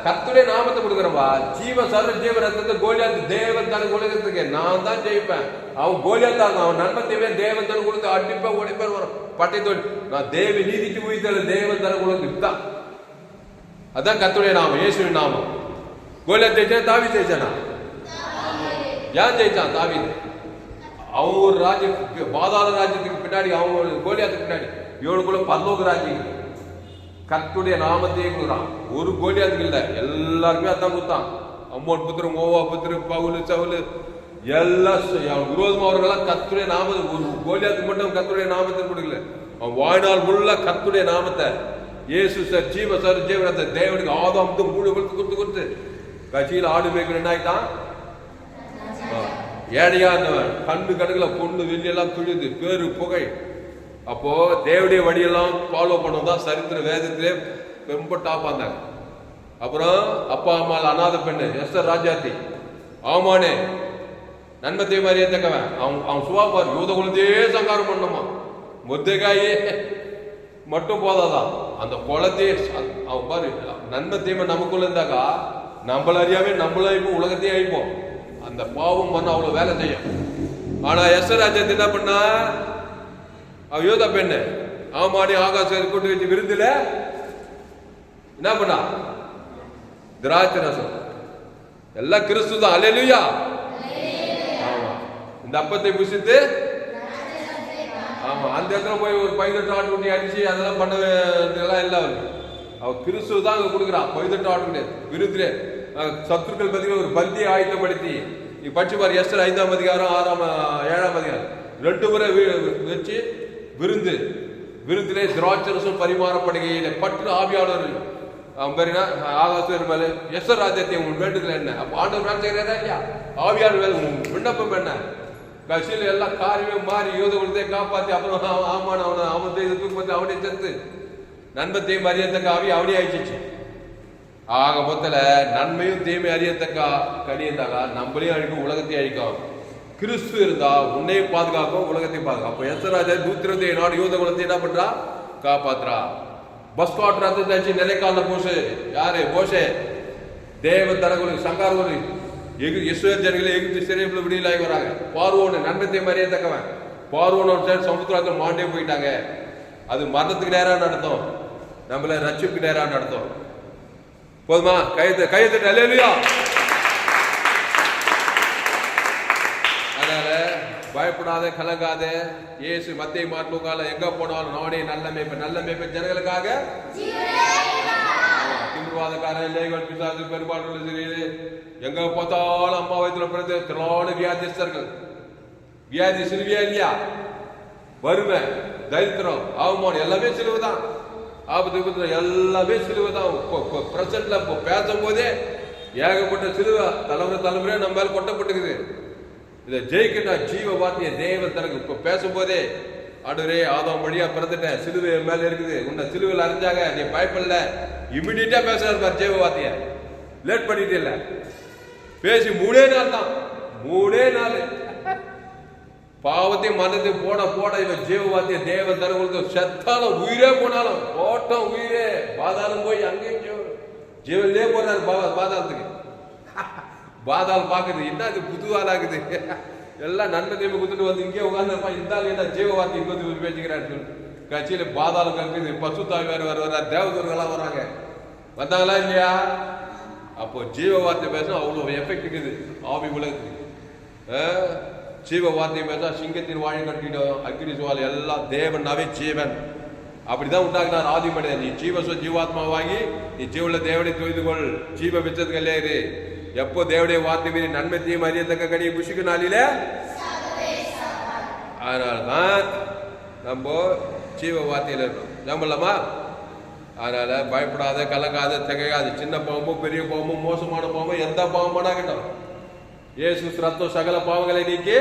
கர்த்தருடைய நாமத்தை கொடுக்குறவா ஜீவ சர்வ ஜீவ ரத்தத்தை கோலியாத்து தேவன் தனக்கு உலகத்துக்கு நான் தான் ஜெயிப்பேன். அவன் கோலியாத்தான், அவன் நன்மத்தையுமே தேவன் தனக்கு கொடுத்து அடிப்பேன் ஒடிப்பேன் வரும் பட்டை தோல். நான் தேவ நீதிக்கு உயிர்த்தல தேவன் தனக்கு உலகத்துக்கு தான். அதான் கர்த்தருடைய நாமம், இயேசுவின் நாமம். கோலியாத் ஜெயிச்சா தாவீது ஜெயிச்சானா? ஏன் ஜெயிச்சான் தாவீது? அவன் ஒரு ராஜ்யம், பாதாள ராஜ்யத்துக்கு பின்னாடி, அவங்க கோலியாத்துக்கு பின்னாடி இவனுக்குள்ள பரலோக ராஜ்யம். கர்த்தருடைய நாமத்தையே கொடுக்குறான். ஒரு கோலியாத்துக்கு இல்லை, எல்லாருமே அதான் கொடுத்தான். அம்மோன் புத்திரம், ஓவா புத்திரம், பவுலு சவுலு எல்லாம் விரோதமா அவர்களெல்லாம் கர்த்தருடைய நாமத்தை, ஒரு கோலியாத்துக்கு மட்டும் கர்த்தருடைய நாமத்தை கொடுக்கல. அவன் வாழ்நாள் உள்ள கர்த்தருடைய நாமத்தை இயேசு சார் ஜீவ சார் ஜீவனத்தை தேவனுக்கு ஆதாம் மூணு கொடுத்து கட்சியில் ஆடு மேய்க்கிற என்ன ஆயிட்டான்? ஏடையா இருந்தவன் கண்ணு கடுக்கல பொண்ணு வெளியெல்லாம் துழிது பேரு புகை. அப்போ தேவடைய வழியெல்லாம் ஃபாலோ பண்ணதான் சரித்திர வேதத்திலே ரொம்ப டாப்பா இருந்தாங்க. அப்புறம் அப்பா அம்மா அநாத பெண்ணு எஸ்தர் ராஜாத்தி, ஆமானே நன்மத்தை மாதிரியே தக்கவன், அவன் சுவாபார் யூத குழந்தையே சங்காரம் பண்ணமா. முத்தைக்காயே மட்டும் போதாதான், அந்த குளத்தையே அவன் பாரு நன்மத்தையுமே நமக்குள்ள இருந்தாக்கா நம்மள அறியாமே நம்மள அழிப்போம், உலகத்தையே அழிப்போம். அந்த பாவம் பண்ண அவ்வளவு வேலை செய்யும். ஆனா எஸ்தர் ராஜாத்தி என்ன பண்ணா, அவ யூத பெண்ணு ஆமாடி ஆகாசம் கூட்டு வச்சு விருந்துல என்ன பண்ணா? திராட்சை ரசம். எல்லாம் கிறிஸ்து தான். அல்லேலூயா. ஆமா, இந்த அப்பத்தை புசித்து ஆமா அந்த இடத்துல போய் ஒரு 18 ஆட்டுக்குட்டி அடிச்சு அதெல்லாம் பண்ணலாம் இல்லை. அவ கிறிஸ்து தான் அங்க கொடுக்குறான். 18 ஆட்டுக்குட்டி விருதுல சத்துருக்கள் பத்திரிகை ஒரு பந்தியை ஆயத்தப்படுத்தி நீ படிச்சு பாரு. எஸ்தர் 5ஆம் அதிகாரம் 7ஆம் அதிகாரம் 2 முறை வச்சு விருந்து, விருந்திலே திராட்சரசம் பரிமாறப்படுகையில பற்று ஆவியாளர் ஆகாசம் மேல எஸ்தர் ராஜ்யத்தை உன் வேண்டுதல் என்ன? அப்ப ஆண்டவர் ராஜ்யரா இல்லையா? ஆவியாளர் மேல விண்ணப்பம் என்ன? கட்சியில எல்லாம் காரியமே மாறி யூத குலத்தை காப்பாத்தி அப்புறம் ஆமான அவன் தூக்கு அவனே செத்து நன்மத்தையும் அறியத்தக்க ஆவி அவனே ஆயிடுச்சு. ஆக மொத்தல நன்மையும் தீமை அறியத்தக்க கனியந்தாக்கா நம்மளையும் அழிக்கும், உலகத்தையும் அழிக்கும். கிறிஸ்து இருந்தா உன்னையும் பாதுகாக்கும், உலகத்தையும் பாதுகாக்கும். அப்ப எஸ்தராஜா 127 நாடு யூத குலத்தை என்ன பண்றா? காப்பாத்துறா. பஸ் காட்டுறாச்சு நிலைக்கால போஷு யாரு? போஷே தேவ தரகுலு சங்காரகுலு இஸ்ரேல் ஜனங்களை எகிப்து சிறையில் விடுதலாகி வராங்க. பார்வோன்னு நன்மத்தை மாதிரியே தக்கவன் பார்வோன்னு சமுத்திரத்தில் மாண்டே போயிட்டாங்க. அது மரணத்துக்கு நேராக நடத்தும், நம்மள ரட்சிப்புக்கு நேராக நடத்தும். போதுமா? கையெழுத்து அல்லேலூயா. அதனால பயப்படாத, கலங்காத. இயேசு மத்தேயு மார்க்கு லூக்கால எங்க போனாலும் நானே நல்ல மேய்ப்பன் ஜனங்களுக்காக. திமிர்வாதக்காரன், லேகன், பிசாசு, பெரும்பாலும் சரி, எங்க பார்த்தாலும் அம்மா வயிற்றுல பிறந்து திரளான வியாதிஸ்தர்கள். வியாதி சிலுவையா இல்லையா? வறுமை, தரித்திரம், அவமானம் எல்லாமே சிலுவை தான். ஆபத்து எல்லாமே சிலுவை தான். பிரசன்ட்ல பேசும் போதே ஏகப்பட்ட சிலுவை தலைமுறையா நம்ம மேல கொட்டப்பட்டுக்குது. இதை ஜெயிக்கணும். ஜீவ வார்த்தையை தேவன் தனக்கு இப்ப பேசும்போதே, ஆண்டவரே ஆதாம் வழியா பிறந்துட்டேன், சிலுவை மேல இருக்குது, உன்னை சிலுவையில் அறிஞ்சாங்க, நீ பயப்படல. இமிடியட்டா பேசுறாரு பாரு ஜீவ வார்த்தைய. லேட் பண்ணிட்டு இல்ல, பேசி 3 நாள் தான். 3 நாள் பாவத்தையும் மனத்தை போட இவன் ஜீவ வார்த்தைய தேவன் தனக்கு செத்தாலும் உயிரே போனாலும் ஓட்டம் உயிரே பாதாளம் போய் அங்கேயும் ஜீவன்லே போறாரு பாதாளத்துக்கு. பாதாளம் பாக்குது, என்ன அது புது ஆளாகுது, எல்லாம் நன்மை தீமை குத்துட்டு வந்து இங்கே உட்கார்ந்து இருந்தாலும் என்ன ஜீவ வார்த்தை இங்க வந்து பேசிக்கிறாரு. கட்சியில பாதாளம் கக்குது, பசுத்தாய் வேறு வர்றாரு, தேவதூர்கள்லாம் வர்றாங்க. வந்தாங்களா இல்லையா? அப்போ ஜீவ வார்த்தை பேசணும் அவ்வளவு எஃபெக்ட் இருக்குது ஆவி உலகத்துக்கு. ஜீவ வார்த்தை பேசா சிங்கத்தின் வாழை கட்டிடும், அக்னி சுவால் எல்லாம். தேவனாவே ஜீவன் அப்படிதான் உண்டாக்குனார் ஆதி மனிதன். நீ ஜீவாத்மாவாகி நீ ஜீவன தேவனை தொய்து கொள், ஜீவ விச்சத்துக்கு இல்லையே. எப்போ தேவடைய வார்த்தை மீறி நன்மை தீமை அறியத்தக்க கனியை புஷிக்கு நாளில. அதனாலதான் நம்ம ஜீவ வார்த்தையில இருக்கோம். நம்பலாமா? அதனால பயப்படாத, கலங்காத, திகையாத. சின்ன பாவமும் பெரிய பாவமும் மோசமான பாவமும் எந்த பாவமானா கிட்டோம், இயேசு ரத்தம் சகல பாவங்களை நீக்கி.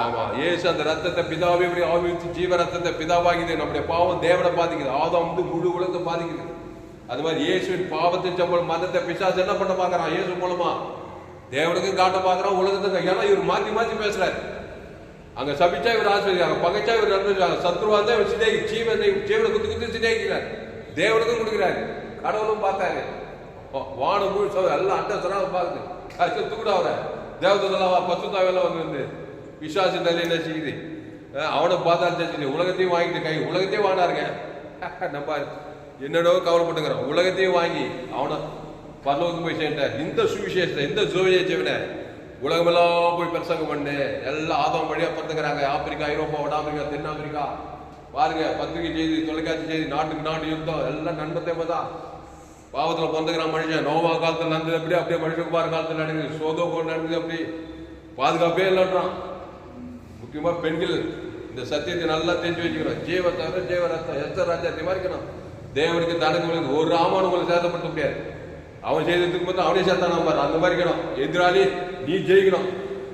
ஆமா, இயேசு அந்த ரத்தத்தை பிதாவை ஆவித்து ஜீவ ரத்தத்தை பிதாவாகிது. நம்முடைய பாவம் தேவனை பாதிக்குது, ஆதாம் முழு உலகத்தை பாதிக்குது. அது மாதிரி இயேசுவின் பாவத்தின் சம்பளம் மதத்தை பிசாசு என்ன பண்ண பாக்குறான்? இயேசு மூலமா தேவனுக்கும் காட்ட பாக்குறான், உலகத்துக்கு. ஏன்னா இவர் மாத்தி மாத்தி பேசுறாரு. அங்க சபிச்சா இவர் ஆசிரியர், பகைச்சா இவர் நன்மை, சத்ருவா தான் இவர் சிநேகி, ஜீவனை குத்து சிநேகிக்கிறார். தேவனுக்கும் கொடுக்கிறாரு, கடவுளும் பார்த்தாரு. வானம் முழு எல்லாம் அண்ட சராக பார்க்குது. செத்து கூட அவரை தேவதெல்லாம் பசுத்தாவெல்லாம் வந்து விசுவாசி நிலையை என்ன செய்யுது? அவனை பார்த்தா தெரிஞ்சு உலகத்தையும் வாங்கிட்டு உலகத்தையும் வாங்கினாருங்க. நம்ம என்னடோ கவலைப்பட்டுக்கிறோம். உலகத்தையும் வாங்கி அவனை பரலோகத்துக்கு போய் சேர்ந்தார். இந்த சுவிசேஷத்தை, இந்த சுவிசேஷனை உலகமெல்லாம் போய் பிரசங்கம் பண்ணு. எல்லாம் ஆதாம் வழியா பிறந்துக்கிறாங்க. ஆப்பிரிக்கா, ஐரோப்பா, வட ஆப்பிரிக்கா, தென் ஆப்பிரிக்கா. பாருங்க, பத்திரிகை செய்தி, தொலைக்காட்சி செய்தி, நாட்டுக்கு நாடு யுத்தம், எல்லாம் நன்மத்தை தான். பாவத்துல பிறந்துக்கிறான் மனுஷன். நோவா காலத்துல நடந்தது அப்படி, அப்படியே மனுஷகுமார் காலத்துல நடக்குது. சோதோம் நடக்குது அப்படி. பாதுகாப்பே இல்லைன்றான். முக்கியமா பெண்கள் இந்த சத்தியத்தை நல்லா தெரிஞ்சு வச்சுக்கிறோம். ஜீவ தவிர ஜீவ ரத்தம் எஸ்தர் ராஜ்யத்தை மாதிரிக்கணும். தேவனுக்கு தனக்கு ஒரு ராமான் உங்களை சேதப்படுத்த முடியாது. அவன் செய்ததுக்கு மட்டும் அவனே சேர்த்தான பாரு, அந்த மாதிரி இருக்கணும். எதிராளி நீ ஜெயிக்கணும்.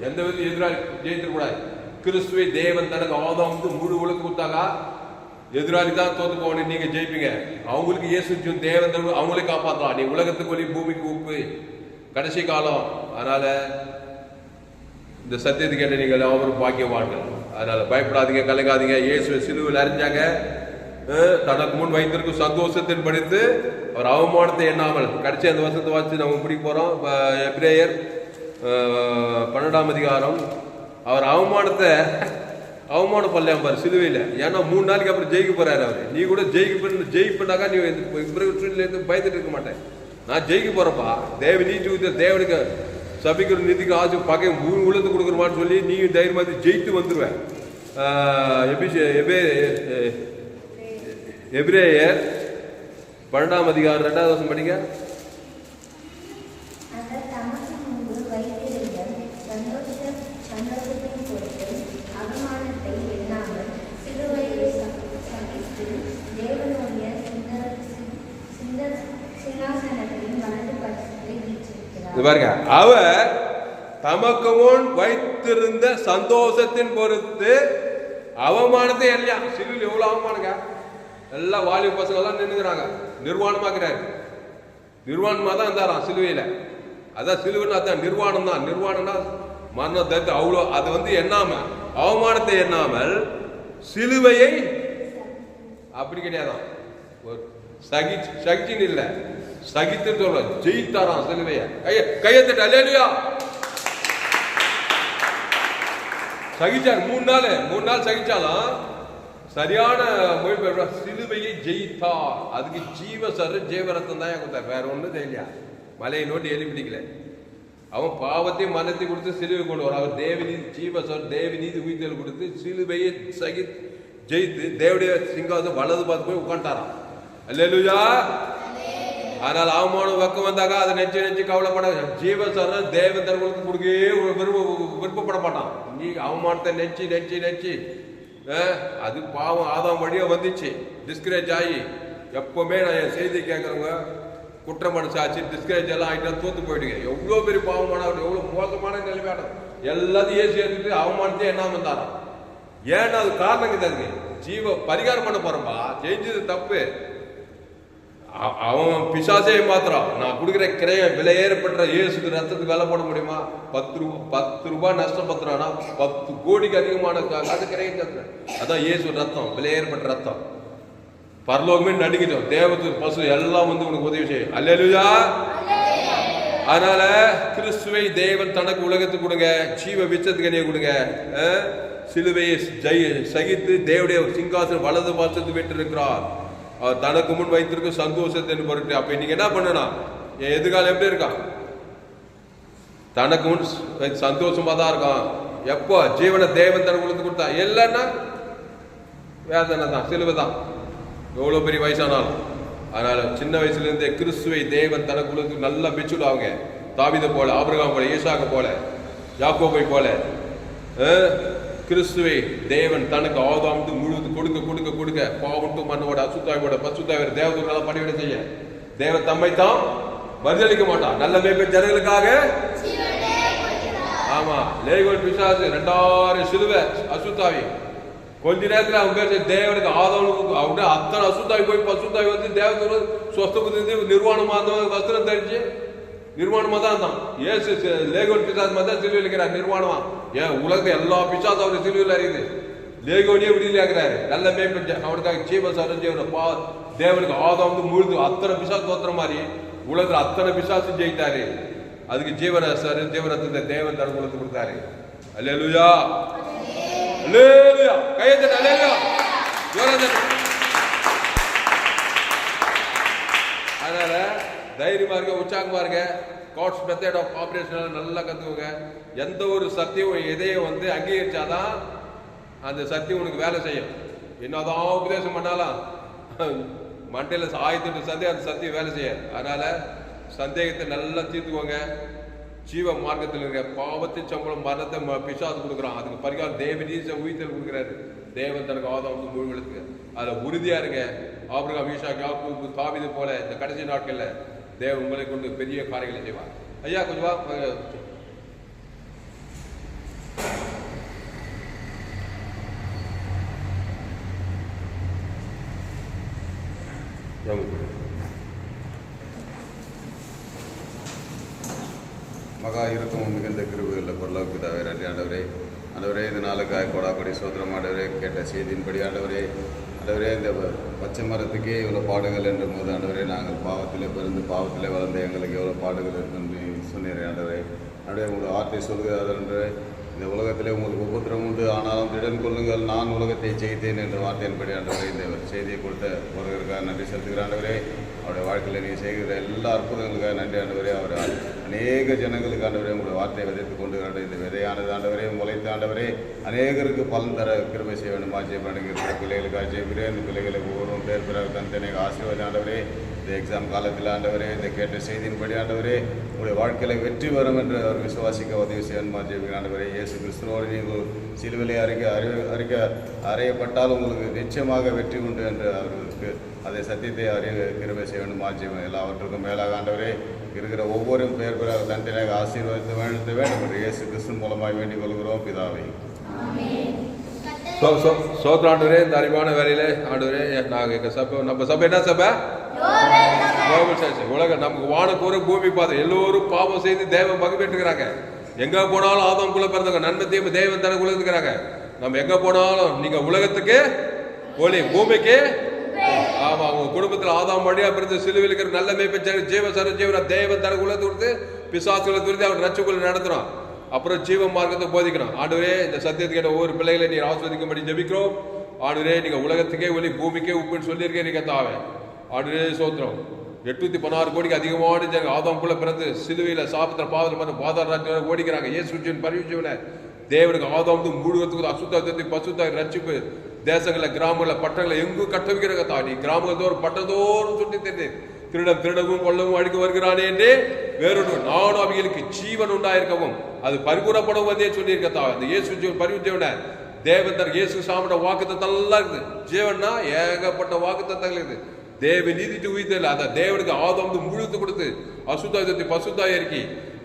எந்த விதத்தையும் எதிராளி ஜெயிக்க கூடாது. கிறிஸ்துவை தேவன் தனக்கு ஆதாம் முழு உலக கொடுத்தாக்கா எதிராளி தான் தோத்து போகணும், நீங்க ஜெயிப்பீங்க. அவங்களுக்கு இயேசு தேவன் அவங்களே காப்பாற்றலாம். நீ உலகத்துக்கு ஒளி, பூமிக்கு உப்பு, கடைசி காலம். அதனால இந்த சத்தியத்தை கேட்ட நீங்கள் அவரும் பாக்கியவான்கள். அதனால பயப்படாதீங்க, கலங்காதீங்க. இயேசு சிலுவையில் அறிஞ்சாங்க. தனக்கு முன் வைத்திருக்கும் சந்தோஷத்தின் படித்து அவர் அவமானத்தை எண்ணாமல். கடைசி அந்த வருஷத்தை வாசி நம்ம பிடிக்க போறோம். எபிரேயர் 12ஆம் அதிகாரம். அவர் அவமானம் பண்ணலாம் பாரு சிலுவையில். ஏன்னா 3 நாளைக்கு அப்புறம் ஜெயிக்க போறாரு அவரு. நீ கூட ஜெயிப்பட்டாக்கா நீ இருந்து பயந்துட்டு இருக்க மாட்டேன். நான் ஜெயிக்க போறப்பா. தேவ நீதி தேவனுக்கு சபிக்கிற நீதிக்கு ஆசை பகை உலகத்து கொடுக்குறமான்னு சொல்லி நீ தைரியமா ஜெயித்து வந்துருவேன். எபிரேயர் 12ஆம் அதிகாரம் 2வது வசனம் படிங்க. பாருங்க, அவர் தமக்கு முன் வைத்திருந்த சந்தோஷத்தின் பொறுத்து அவமானத்தை இல்லையா. சிலுவையில் எவ்வளவு அவமானங்க. எல்லாம் வாலிப பசங்க எல்லாம் நின்றுக்கிறாங்க. நிர்வாணமாக்குறாரு. நிர்வாணமா தான் இருந்தாராம் சிலுவையில. அதான் சிலுவைன்னு அதான் நிர்வாணம் தான். நிர்வாணம்னா மரண தத்து. அவ்வளோ அது எண்ணாம அவமானத்தை எண்ணாமல் சிலுவையை அப்படி கிடையாதான். சகிச்சின்னு இல்லை, சகித்து சொல்ல ஜெயித்தாராம் சிலுவைய. கையத்தட்டு அல்லேலூயா. சகிச்சார் 3 நாள் சகிச்சாலும் சரியான மொழிபெயர்ப்பு சிலுவையை ஜெயித்தார். அதுக்கு ஜீவரத்தம் தான் கொடுத்தார், வேற ஒன்றும் தெரியலையா. மலையை நோண்டி எழுப்பிடிக்கல. அவன் பாவத்தையும் மனத்தை கொடுத்து சிலுவை கொண்டு வர. அவர் தேவநீதி தேவநீதி உயிர்த்தல் கொடுத்து சிலுவையை ஜெயித்து தேவடைய சிங்காசம் வலது பார்த்து போய் உட்காந்துட்டாராம். அல்லேலூயா. ஆனால் அவமானம் வெக்கம் வந்தாங்க, அதை நெச்சு கவலைப்பட. ஜீவசரணம் தேவன் தங்களுக்கு கொடுக்கவே விருப்பப்பட மாட்டான். நீ அவமானத்தை நெச்சு அது பாவம் ஆதாம் வழியா வந்துச்சு. டிஸ்கரேஜ் ஆகி எப்பவுமே நான் என் செய்தி கேட்கறவங்க குற்றம் மனசாச்சு டிஸ்கரேஜ் எல்லாம் ஆகிட்டா தோத்து போயிடுங்க. எவ்வளோ பெரிய பாவமான எவ்வளோ மோசமான நிலைமையான எல்லாத்தையும் ஏசி எடுத்துட்டு அவமானத்தையும் என்ன வந்தாராம். ஏன்னா அது காரணம் இருக்கு. பரிகாரம் பண்ண போறோம்பா, செஞ்சது தப்பு. அவன் பிசாசே மாத்திரம் நான் கொடுக்குற கிரைய விலையேறப்பட்ட இயேசுக்கு ரத்தத்துக்கு வேலை போட முடியுமா? 10 ரூபாய் நஷ்டப்படுத்துறானா 10 கோடிக்கு அதிகமான அது கிரைய. அதான் இயேசு ரத்தம், விலையேறப்பட்ட ரத்தம். பரலோகமே நடுங்கிட்டோம். தேவத்து பசு எல்லாம் வந்து உனக்கு உதவி செய்யும். அல்லேலூயா. அதனால கிறிஸ்துவை தேவன் தனக்கு உலகத்துக்கு கொடுங்க, ஜீவ விச்சத்துக்கு கொடுங்க. சிலுவையை சகித்து தேவடைய சிங்காசனம் வலது பாசத்து விட்டு இருக்கிறார். தனக்கு முன் வைத்திருக்க சந்தோஷத்தை பொருட்டு. அப்ப இன்னைக்கு என்ன பண்ணனா, என் எதிர்காலம் எப்படி இருக்கான்? தனக்கு முன் சந்தோஷமா தான் இருக்கான். எப்போ ஜீவனை தேவன் தனக்கு உலகத்துக்கு கொடுத்தா இல்லைன்னா வேதனை தான், சிலுவை தான், எவ்வளவு பெரிய வயசானாலும். அதனால சின்ன வயசுல இருந்தே கிறிஸ்துவை தேவன் தனக்கு உலகத்துக்கு நல்லா பிச்சுடுவாங்க. தாவீதை போல, ஆபிரகாம் போல, ஈசாக்கு போல, யாக்கோபை போல கிறிஸ்துவை தேவன் தனக்கு ஆதாமுக்கு முழுவது கொடுக்க கொடுக்க கொடுக்க பாவட்டு மண்ணோட அசுத்தாயோட பசுத்தாயோட தேவதூர்களால பணிவிட செய்ய தேவ தம்மை தான் பதிலளிக்க மாட்டான். நல்ல மேய்ப்ப ஜனங்களுக்காக. ஆமா, லேகோல் பிசாசு 2000 சிலுவை அசுத்தாவி. கொஞ்ச நேரத்தில் அவன் பேச தேவனுக்கு ஆதாமுக்கு அவங்க அத்தனை அசுத்தாவி போய் பசுத்தாவி வந்து தேவதூர் சொஸ்தபுத்தி நிர்வாணமா வஸ்திரம் தரிச்சு நிர்வாணமா தான் இருந்தான். ஏசு லேகோன் பிசாசு மாதிரி தான் சிலுவையில் இருக்கிறார் நிர்வாணமா. ஏன் உலக எல்லா பிசாசும் அவரு சிலுவையில் இருக்குது, லேகோனியே விடுதலை ஆகிறாரு. நல்ல மேய்ப்ப அவனுக்காக ஜீவசரஞ்சீவன தேவனுக்கு ஆதாம் முழுது அத்தனை பிசாசு தோத்துற மாதிரி உலகத்துல அத்தனை பிசாசு ஜெயித்தாரு. அதுக்கு ஜீவனத்தை தேவன் தன் உலகத்துக்கு கொடுத்தாரு. அல்லேலூயா. அல்லேலூயா. கையெழுத்து. அல்லேலூயா. அதனால தைரியமா இருக்க, உற்சாகமா இருக்க. காட்ஸ் மெத்தட் ஆஃப் ஆபரேஷன் நல்லா கத்துக்கோங்க. எந்த ஒரு சத்தியம் எதையும் வந்து அங்கீகரிச்சாதான் அந்த சத்தியம் உனக்கு வேலை செய்யும். என்னதான் உபதேசம் பண்ணாலும் மண்டையில 1008 சந்தேகம் அந்த சத்தியம் வேலை செய்ய. அதனால சந்தேகத்தை நல்லா தீர்த்துக்கோங்க. ஜீவ மார்க்கத்தில் இருக்க பாவத்தின் சம்பளம் மரணத்தை பிசாசு கொடுக்குறான். அதுக்கு பரிகாரம் தேவநீதி உயிர்த்தல் கொடுக்குறாரு. தேவன் தனக்கு ஆதாம் முழுவதுக்கு அதுல உறுதியா இருங்க. ஆபிரகாம், ஈசாக்கு, யாக்கோபு, தாவீது போல இந்த கடைசி நாட்கள்ல தேவன் உங்களை கொண்டு பெரிய காரியங்களை செய்வார். ஐயா கொஞ்சம் வா. மகா இருக்கும் மிகுந்த கிருபையுள்ள பரலோக பிதாவே, நன்றி ஆண்டவரே. ஆண்டவரே, இந்த நாளுக்காக கொடாப்படி சோதரம் ஆண்டவரே, கேட்ட செய்தியின்படி ஆண்டவரே, ஆண்டவரே, இந்த பச்சை மரத்துக்கே இவ்வளோ பாடுகள் என்ற போது ஆண்டவரே, நாங்கள் பாவத்திலே பிறந்து பாவத்திலே வளர்ந்து எங்களுக்கு எவ்வளோ பாடுகள் இருக்குன்னு சொன்னீரே ஆண்டவரே. ஆண்டவரே, உங்களோட வார்த்தை சொல்கிறார் என்று இந்த உலகத்திலே உங்களுக்கு உபத்திரம் உண்டு, ஆனாலும் திடன் கொள்ளுங்கள், நான் உலகத்தை ஜெயித்தேன் என்ற வார்த்தையின்படி ஆண்டவரே இந்த செய்தியை கொடுத்த ஒருவருக்காக நன்றி செலுத்துகிற ஆண்டவரே. அவருடைய வாழ்க்கையில் நீங்கள் செய்கிற எல்லா அற்புதங்களுக்காக நன்றி ஆண்டவரே. அவர் அநேக ஜனங்களுக்கு ஆண்டவரே உங்களுடைய வார்த்தையை விதைத்து கொண்டு இந்த விதையானது ஆண்டவரே முளைத்த ஆண்டவரே அநேகருக்கு பலன் தர கிருபை செய்ய வேண்டும். ஆட்சியப்படுகிற பிள்ளைகளுக்காக ஜெயிக்கிறேன். இந்த பிள்ளைகளை ஒவ்வொருவரும் பேர் பிறகு தனித்தனி ஆசீர்வாதம் ஆண்டவரே. இந்த எக்ஸாம் காலத்தில் ஆண்டவரே, இந்த கேட்ட செய்தியின்படி ஆண்டவரே உங்களுடைய வாழ்க்கையில் வெற்றி வரும் என்று அவர் விசுவாசிக்க உதவி செய்யணுமா ஜெயிக்கிற ஆண்டவரே. இயேசு கிறிஸ்துவோடு நீங்கள் சிலுவிலை அறையப்பட்டால் உங்களுக்கு நிச்சயமாக வெற்றி உண்டு என்று அவர்களுக்கு அதை சத்தியத்தை அறிய கிருபை செய்ய வேண்டும். ஆட்சியம் எல்லாவற்றுக்கும் மேலாக ஆண்டவரே இருக்கிற ஒவ்வொரு பேர் பிறகு தனித்தனியாக ஆசீர்வாதத்தை வாழ்த்த வேண்டும் என்று இயேசு கிறிஸ்து மூலமாக வேண்டிக் கொள்கிறோம் பிதாவை. சோத்திர ஆண்டவரே, இந்த அறிவான வேலையில ஆண்டவரே நாங்கள் எங்கள் சபை, நம்ம சபை என்ன சபை? உலக நமக்கு வானக்கூற பூமி பாதை எல்லோரும் பாவம் செய்து தேவன் மகிழ்ச்சிக்கிறாங்க. எங்க போனாலும் ஆதாம்குள்ள பிறந்தவங்க நன்மை தீமை தேவன் தனக்கு உலகத்துக்கிறாங்க. நம்ம எங்க போனாலும் நீங்க உலகத்துக்கு ஒளி, பூமிக்கு. ஆமா, உங்க குடும்பத்தில் ஆதாம் வழியா பிறந்த சிலுவையில் இருக்கிற நல்ல மேய்ப்ப ஜீவ தேவன் தனக்கு உலகத்தை கொடுத்து பிசாசுகளை துரித்து அவர் ரட்சக்குள்ள நடத்துறோம். அப்புறம் ஜீவ மார்க்கத்தை போதிக்கணும். ஆண்டவரே, இந்த சத்தியத்தை கேட்ட ஒவ்வொரு பிள்ளைகளை நீர் ஆஸ்வதிக்கும்படி ஜெபிக்கிறோம். ஆண்டவரே நீங்க உலகத்துக்கே ஒளி பூமிக்கே உப்புன்னு சொல்லியிருக்கேன் கர்த்தாவே. ஆண்டவரே ஸ்தோத்திரம். 816 கோடிக்கு அதிகமான ஜனங்க ஆதாம்குள்ள பிறந்து சிலுவையில சாப்பிட்ட பாதம் பாதாள ராஜ்யம் ஓடிக்கிறாங்க. இயேசுவின் பரிசுல தேவனுக்கு ஆதாம் முழுவதுக்கு அசுத்தத்தை பசுத்த ரட்சிப்பு தேசங்கள்ல கிராமங்கள்ல பட்டங்களை எங்கும் கட்ட வைக்கிறாங்க. தாண்டி கிராமங்கள் தோறும் பட்டதோறும் சுட்டி தெரிந்தேன். திருடவும் கொள்ளவும் அழிக்க வருகிறானே என்றே வேறொன்று நானும் அவைகளுக்கு ஜீவன் உண்டாயிருக்கவும் அது பரிபூரப்படும் வந்தே சொல்லியிருக்கா. அந்த இயேசு பரிவுஜீவன தேவன் இயேசு சாப்பிட்ட வாக்குத்தத்தெல்லாம் இருக்குது. ஜீவன்னா ஏகப்பட்ட வாக்குத்தத்தங்கள் இருக்குது. தேவ நீதிட்டு உயிர்த்தல அந்த தேவனுக்கு ஆதாம் முழுத்து கொடுத்து அசுத்தாயத்தை பசுத்தாய் இருக்கி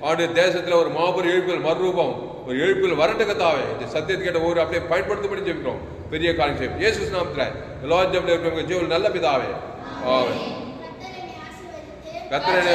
ஆண்டு தேசத்துல ஒரு மாபெரும் எழுப்புதல் மறுரூபம் ஒரு எழுப்புதல் வரட்டு கத்தாவே இந்த சத்தியத்தை கேட்ட ஒரு அப்படியே பயன்படுத்தப்படி ஜெபிக்கிறோம். பெரிய காரியம் செய்யும் இயேசு நாமத்துல எல்லா ஜெபத்துல இருக்கிறவங்க ஜீவன் நல்ல பிதாவே. ஆமென். கர்த்தரே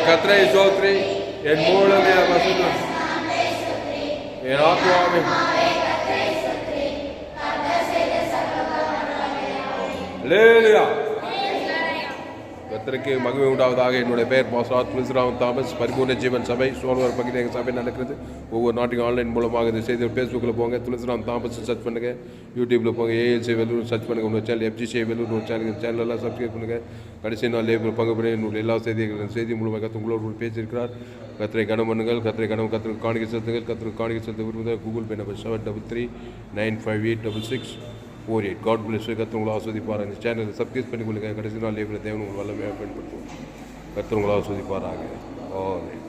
கர்த்தரை ஸ்தோத்திரி என் மூலமே வசனம் என் ஆத்மாவே அல்லேலூயா. கர்த்தருக்கு மகிமை உண்டாவதாக. என்னுடைய பெயர் பாஸ்டர் துளசிராம் தாமஸ். பரிபூர்ண ஜீவன் சபை சோழர் பகுதியில் எங்கள் சபை நடக்கிறது. ஒவ்வொரு நாட்டுக்கும் ஆன்லைன் மூலமாக இந்த செய்தி ஃபேஸ்புக்கில் போங்க, துளசிராம் தாமஸ் சர்ச் பண்ணுங்க. யூடியூப்பில் போங்க, ஏஎல்சி வெல்லூர் சர்ச் பண்ணுங்க. உங்கள் சேனல் FGC வெல்லூர் ஒரு சேனலெல்லாம் சப்ஸ்கிரைப் பண்ணுங்க. கடைசி நாள் லேபிள் பங்கு பண்ணி என்னுடைய எல்லா செய்தி மூலமாக கற்று உங்களோடு பேசியிருக்கிறார். கர்த்தரை கனம் பண்ணுங்கள். கர்த்தருக்கு காணிக்கை செலுத்துங்கள். கர்த்தருக்கு காணிக்கை செலுத்த விரும்புகிற Google pay number 7339588848. God bless. கர்த்தர் உங்களை ஆஸ்வதிப்பார். இந்த சேனலை சப்ஸ்கிரைப் பண்ணிக்கொள்ளுங்க. கடைசி நாள் லேபிள் தேவன் உங்கள் வல்லமையாக பயன்படுத்துவோம். கர்த்தர் உங்களை ஆஸ்வதிப்பாராக. ஆமென்.